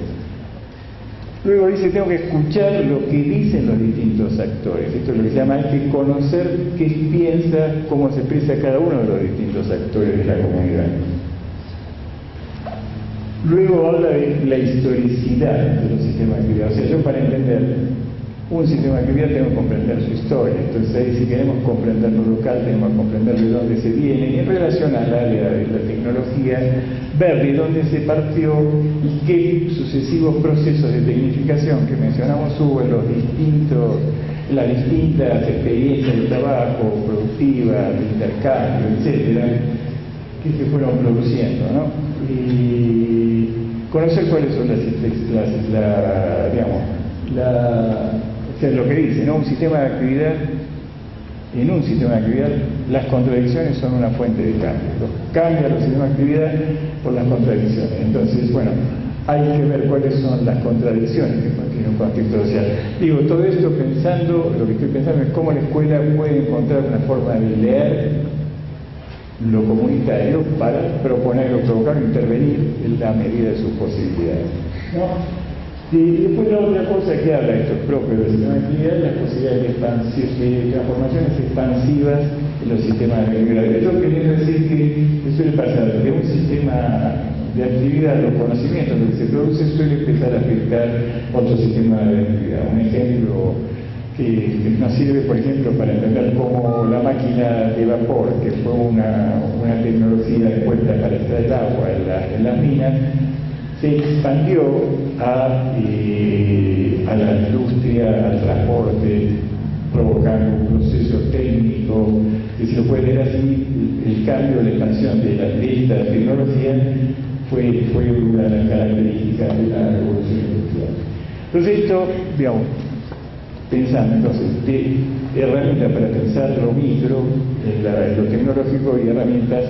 Luego dice, tengo que escuchar lo que dicen los distintos actores. Esto es lo que se llama, hay que conocer qué piensa, cómo se expresa cada uno de los distintos actores de la comunidad. Luego habla de la historicidad de los sistemas de actividad. O sea, yo para entender un sistema de actividad tengo que comprender su historia. Entonces ahí, si queremos comprender lo local, tenemos que comprender de dónde se viene, y en relación al área de la tecnología, ver de dónde se partió y qué sucesivos procesos de tecnificación que mencionamos hubo en las distintas experiencias de trabajo, productivas, de intercambio, etcétera, que se fueron produciendo, ¿no? Y conocer cuáles son o sea, lo que dice, ¿no? Un sistema de actividad, en un sistema de actividad, las contradicciones son una fuente de cambio. Cambia los sistemas de actividad por las contradicciones. Entonces, bueno, hay que ver cuáles son las contradicciones que contiene un contexto social. Digo, todo esto pensando, lo que estoy pensando es cómo la escuela puede encontrar una forma de leer lo comunitario para proponer o provocar o intervenir en la medida de sus posibilidades, ¿no? Y después la otra cosa que habla, esto es propio del sistema de actividad, las posibilidades de transformaciones expansivas en los sistemas de actividad. Esto quiere decir que suele pasar de un sistema de actividad, los conocimientos, lo que se produce suele empezar a afectar otro sistema de actividad. Un ejemplo que nos sirve, por ejemplo, para entender cómo la máquina de vapor, que fue una tecnología de vuelta para extraer agua en las minas, se expandió a la industria, al transporte, provocando un proceso técnico, que si lo puede ver así, el cambio, la expansión de esta tecnología fue una de las características de la revolución industrial. Entonces esto, digamos, pensando entonces de herramientas para pensar lo micro, lo tecnológico, y herramientas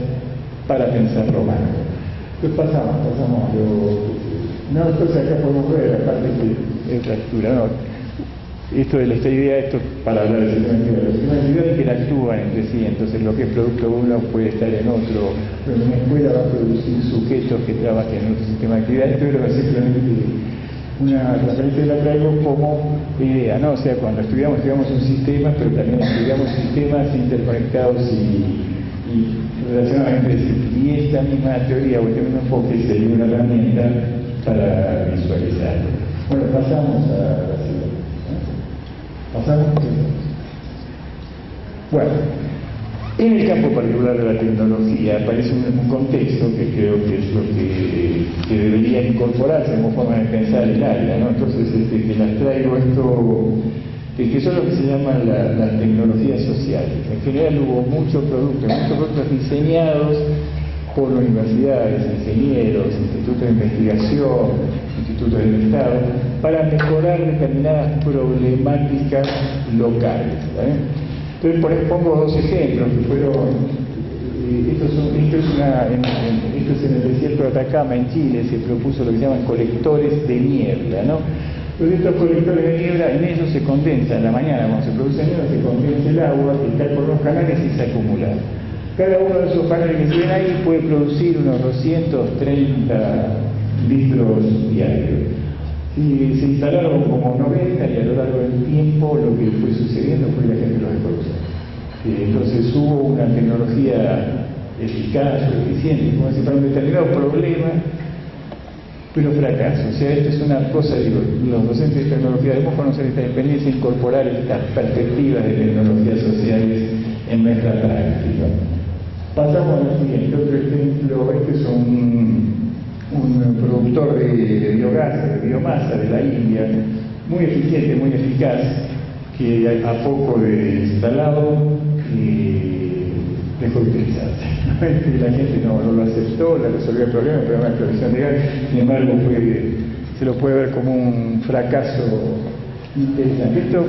para pensar lo macro. Entonces pasamos una cosa que acá podemos ver, aparte de esta estructura, ¿no? Esto de esta idea, esto para hablar de sistema de actividad. Los sistemas de actividad interactúan entre sí, entonces lo que es producto de uno puede estar en otro, pero en una escuela va a producir sujetos que trabajen en otro sistema de actividad. Esto era simplemente una referencia la traigo como idea, ¿no? O sea, cuando estudiamos un sistema, pero también estudiamos sistemas interconectados y relacionadamente, y esta misma teoría o este mismo enfoque sería una herramienta para visualizarlo. Bueno, pasamos a la siguiente. ¿Pasamos? Bueno, en el campo particular de la tecnología aparece un contexto que creo que es lo que debería incorporarse como forma de pensar el área, ¿no? Entonces, que las traigo esto, que son lo que se llaman las tecnologías sociales. En general hubo muchos productos diseñados por universidades, ingenieros, institutos de investigación, institutos del Estado, para mejorar determinadas problemáticas locales, ¿vale? Entonces, pongo dos ejemplos que fueron, esto es en el desierto de Atacama, en Chile, se propuso lo que se llaman colectores de niebla, ¿no? Entonces estos colectores de niebla, en ellos se condensa, en la mañana cuando se produce niebla, se condensa el agua que cae por los canales y se acumula. Cada uno de esos paneles que se ven ahí puede producir unos 230 litros diarios. Y se instalaron como 90 y a lo largo del tiempo lo que fue sucediendo fue que la gente los dejó de usar. Entonces hubo una tecnología eficaz o eficiente, como decir, para un determinado problema, pero fracaso. O sea, esto es una cosa, digo, los docentes de tecnología debemos conocer esta experiencia e incorporar estas perspectivas de tecnologías sociales en nuestra práctica. Pasamos al siguiente, otro ejemplo. Este es un productor de biogás, de biomasa de la India, muy eficiente, muy eficaz, que a poco de instalado dejó de utilizarse. La gente no lo aceptó, le resolvió el problema de provisión de gas. Sin embargo, se lo puede ver como un fracaso interesante. Esto,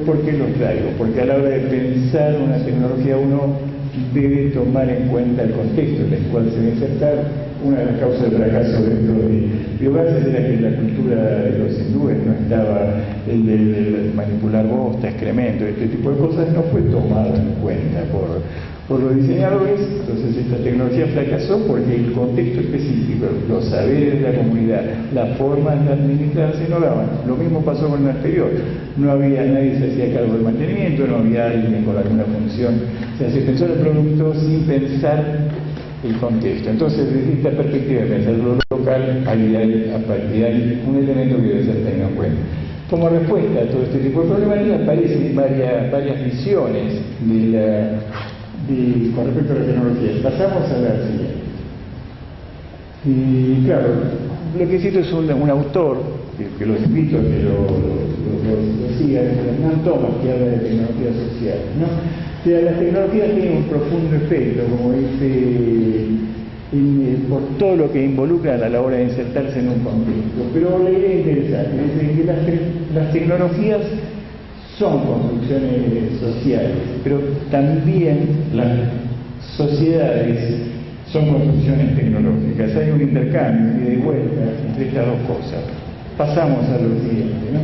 ¿por qué lo traigo? Porque a la hora de pensar una tecnología uno debe tomar en cuenta el contexto en el cual se debe insertar una de las causas del fracaso dentro de biogases era que la cultura de los hindúes no estaba, el de manipular bosta, excremento, este tipo de cosas no fue tomado en cuenta por los diseñadores. Entonces esta tecnología fracasó porque el contexto específico, los saberes de la comunidad, la forma de administrarse no daban. Lo mismo pasó con el anterior, no había, nadie se hacía cargo del mantenimiento, no había alguien con alguna función, o sea, se pensó en el producto sin pensar el contexto. Entonces, desde esta perspectiva de pensar lo local, hay un elemento que debe ser tenido en cuenta. Como respuesta a todo este tipo de problemáticas, aparecen varias visiones con respecto a la tecnología. Pasamos a la siguiente. Y claro, lo que cito es un autor, que los invito a que lo sigan, es Hernán Thomas, que habla de tecnología social, ¿no? O sea, las tecnologías tienen un profundo efecto, como dice, por todo lo que involucran a la hora de insertarse en un contexto. Pero la idea es interesante, es que las tecnologías son construcciones sociales, pero también las sociedades son construcciones tecnológicas. Hay un intercambio de vuelta entre estas dos cosas. Pasamos a lo siguiente, ¿no?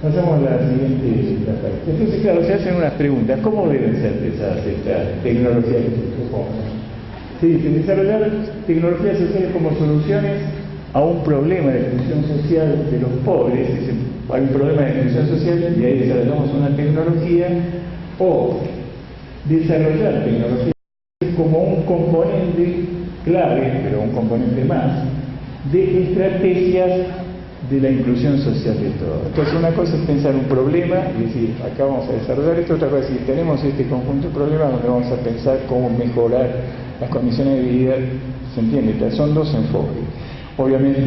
Pasamos a la siguiente etapa. Entonces, claro, se hacen unas preguntas. ¿Cómo deben ser estas tecnologías que se proponen? Se dice, desarrollar tecnologías sociales como soluciones a un problema de exclusión social de los pobres. Hay un problema de exclusión social y ahí desarrollamos una tecnología, o desarrollar tecnologías como un componente clave, pero un componente más, de estrategias de la inclusión social de todo. Entonces, una cosa es pensar un problema y decir, acá vamos a desarrollar esto, otra cosa es decir, tenemos este conjunto de problemas donde vamos a pensar cómo mejorar las condiciones de vida. ¿Se entiende? Son dos enfoques. Obviamente,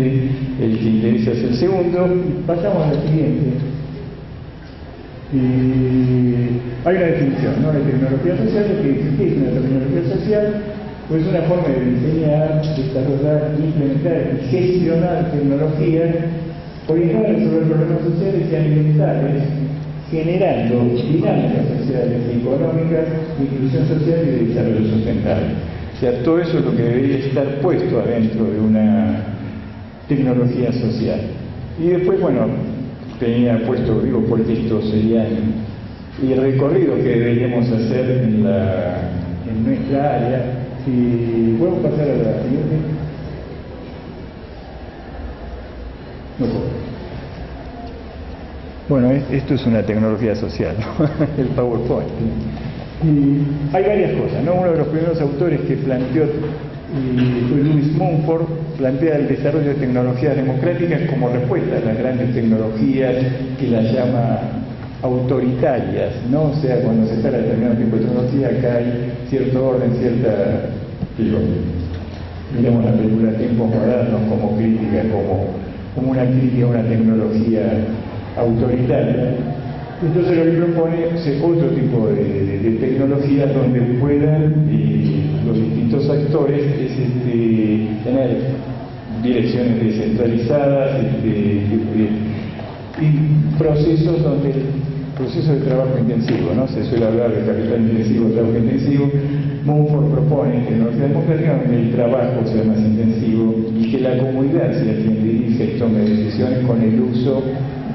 el que interesa es el segundo. Pasamos a la siguiente. Hay una definición, ¿no?, de tecnología social, que dice que es una tecnología social, pues es una forma de diseñar, desarrollar, implementar y gestionar tecnologías orientadas a resolver problemas sociales y ambientales, generando dinámicas sociales y económicas, de inclusión social y de desarrollo sustentable. O sea, todo eso es lo que debería estar puesto adentro de una tecnología social. Y después, bueno, tenía puesto, digo, porque esto sería el recorrido que deberíamos hacer en nuestra área. Si podemos pasar a la siguiente. No puedo. Bueno, esto es una tecnología social, ¿no? El PowerPoint. Y hay varias cosas, ¿no? Uno de los primeros autores que planteó fue Louis Mumford, plantea el desarrollo de tecnologías democráticas como respuesta a las grandes tecnologías que las llama autoritarias, ¿no? O sea, cuando se está determinado tipo de tecnología, acá hay cierto orden, miramos la película Tiempos Modernos como crítica, como una crítica a una tecnología autoritaria. Entonces lo que propone es otro tipo de tecnologías donde puedan los distintos actores tener direcciones descentralizadas y procesos donde proceso de trabajo intensivo, ¿no? Se suele hablar de capital intensivo, trabajo intensivo. Mumford propone tecnología democrática donde el trabajo sea más intensivo y que la comunidad sea quien dirige y tome decisiones con el uso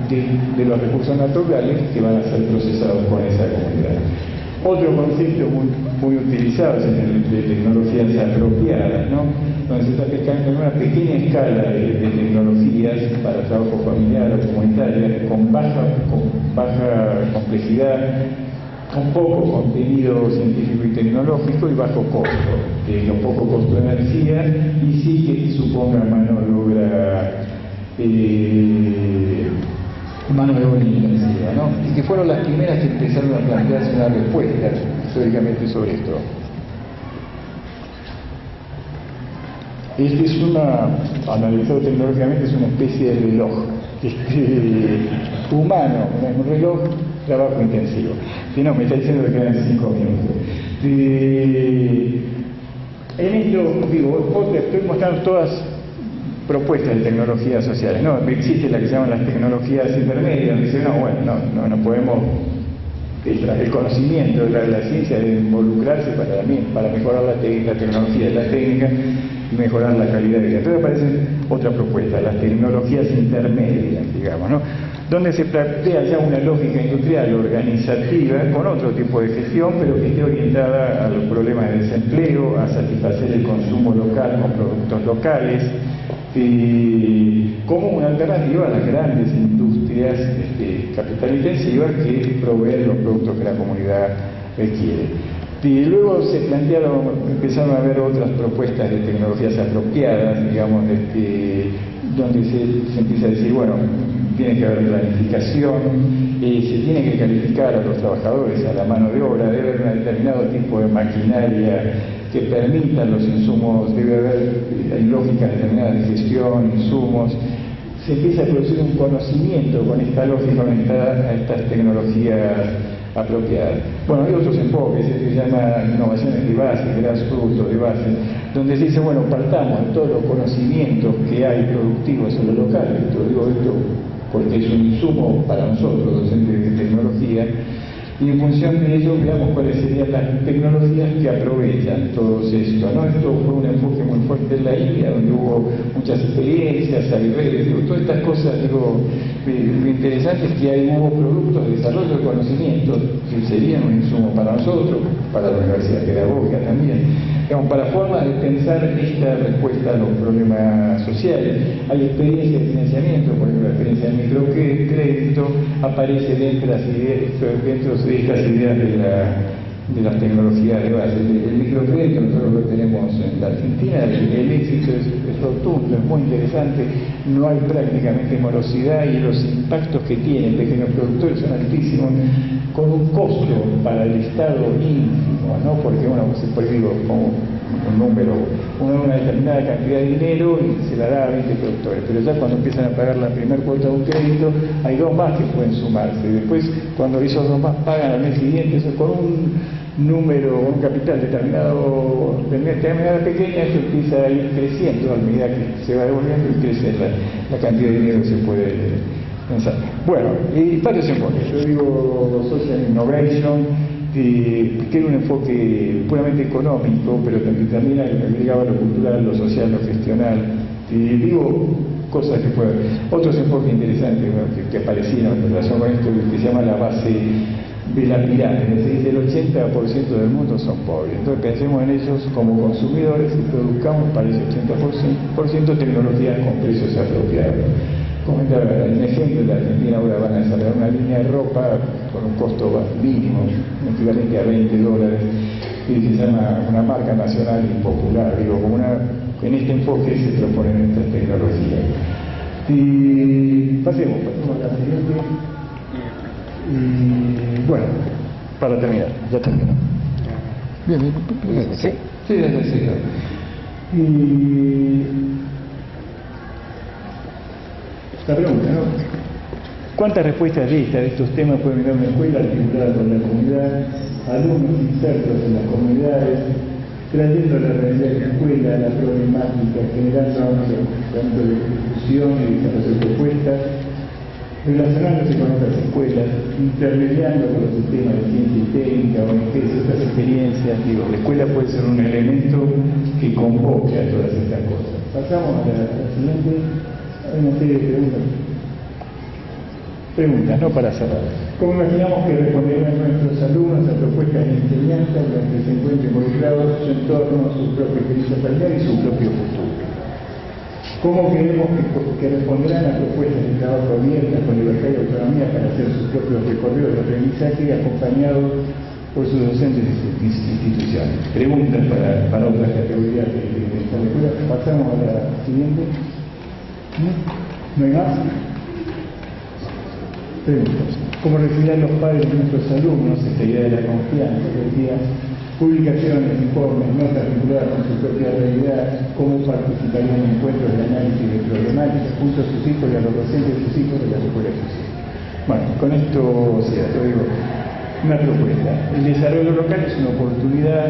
de los recursos naturales que van a ser procesados por esa comunidad. Otro concepto muy utilizado es el de tecnologías apropiadas, ¿no? Donde se está pensando en una pequeña escala de tecnologías para trabajo familiar o comunitario con baja complejidad, con poco contenido científico y tecnológico y bajo costo, con poco costo de energía y sí que suponga mano de obra intensiva, ¿no? Y que fueron las primeras que empezaron a plantearse una respuesta históricamente sobre esto. Este es analizado tecnológicamente, es una especie de reloj humano, un reloj trabajo intensivo. Si no, me está diciendo que quedan 5 minutos. En esto, digo, estoy mostrando todas propuestas de tecnologías sociales, ¿no? Existe la que se llaman las tecnologías intermedias, donde dicen, no podemos, el conocimiento de la ciencia debe involucrarse para mejorar la tecnología, la técnica, mejorar la calidad de vida. Entonces aparece otra propuesta, las tecnologías intermedias, digamos, ¿no? Donde se plantea ya una lógica industrial organizativa con otro tipo de gestión, pero que esté orientada a los problemas de desempleo, a satisfacer el consumo local con productos locales, como una alternativa a las grandes industrias capital intensivas que proveen los productos que la comunidad requiere. Y luego empezaron a haber otras propuestas de tecnologías apropiadas, digamos, donde se empieza a decir, bueno, tiene que haber planificación, se tiene que calificar a los trabajadores, a la mano de obra, debe haber un determinado tipo de maquinaria que permita los insumos, debe haber lógicas determinadas de gestión, insumos. Se empieza a producir un conocimiento con esta lógica orientada a estas tecnologías apropiadas. Bueno, hay otros enfoques, se llama innovaciones de base, grassroots de base, donde se dice, bueno, partamos de todos los conocimientos que hay productivos en lo local. Digo esto porque es un insumo para nosotros, docentes de tecnología, y en función de ello veamos cuáles serían las tecnologías que aprovechan todo esto, ¿no? Esto fue un enfoque muy fuerte en la India, donde hubo muchas experiencias, hay redes, todas estas cosas, lo interesante es que ahí hubo productos de desarrollo de conocimientos que serían un insumo para nosotros, para la Universidad Pedagógica también, digamos, para formas de pensar esta respuesta a los problemas sociales. Hay experiencias de financiamiento, por ejemplo, la experiencia del microcrédito aparece dentro de estas ideas de las tecnologías de base. El microcrédito nosotros lo tenemos en la Argentina, el éxito es rotundo, es muy interesante, no hay prácticamente morosidad y los impactos que tienen pequeños productores son altísimos, con un costo para el Estado ínfimo, ¿no? Porque por digo, como un número, una determinada cantidad de dinero y se la da a 20 productores, pero ya cuando empiezan a pagar la primera cuota de un crédito, hay dos más que pueden sumarse, y después cuando esos dos más pagan al mes siguiente, eso con un número, un capital determinada pequeña, eso empieza a ir creciendo a medida que se va devolviendo y crece la cantidad de dinero que se puede pensar. Bueno, y varios enfoques, yo digo social innovation, que era un enfoque puramente económico, pero también agregaba lo cultural, lo social, lo gestional, y digo cosas que pueden. Otros enfoques interesantes que aparecieron en relación con esto, que se llama la base de la pirámide, es decir, el 80% del mundo son pobres. Entonces pensemos en ellos como consumidores y produzcamos para ese 80% tecnologías con precios apropiados. Comentar un ejemplo, en la Argentina ahora van a desarrollar una línea de ropa con un costo mínimo, equivalente a $20, y se llama una marca nacional y popular, en este enfoque se proponen estas tecnologías. Y pasemos a la siguiente. Y bueno, para terminar, ya termino. Bien, ¿sí? Sí, sí. Y la pregunta, ¿no? ¿Cuántas respuestas de estos temas pueden venir a una escuela articulada con la comunidad, alumnos insertos en las comunidades, trayendo la realidad de la escuela, la problemática, generando ámbitos de discusión y desarrollo de propuestas, relacionándose con otras escuelas, intermediando con los sistemas de ciencia y técnica, ONGs, otras experiencias? La escuela puede ser un elemento que convoque a todas estas cosas. Pasamos a la siguiente. Hay una serie de preguntas, no para cerrar. ¿Cómo imaginamos que responderán nuestros alumnos a propuestas de enseñanza durante que se encuentren involucrados su entorno, su propia experiencia familiar y su propio futuro? ¿Cómo creemos que responderán a propuestas de trabajo abiertas con libertad y autonomía para hacer sus propios recorridos de aprendizaje acompañados por sus docentes y sus instituciones? Preguntas para otras categorías de esta lectura. Pasamos a la siguiente. ¿No hay más? Preguntas. ¿Cómo recibirán los padres de nuestros alumnos esta idea de la confianza? Que decía, publicaciones, informes, notas vinculadas con su propia realidad, cómo participarían en encuentros de análisis de problemáticas junto a sus hijos y a los docentes de sus hijos de la escuela de sus hijos. Bueno, con esto cierto, digo, una propuesta. El desarrollo local es una oportunidad,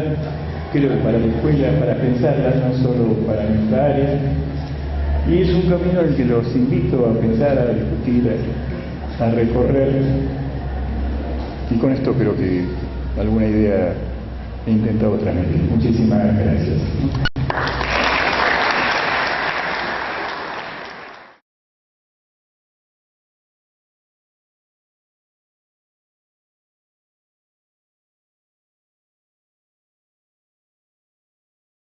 creo, para la escuela, para pensarla, no solo para nuestra área. Y es un camino al que los invito a pensar, a discutir, a recorrer. Y con esto creo que alguna idea he intentado transmitir. Muchísimas gracias.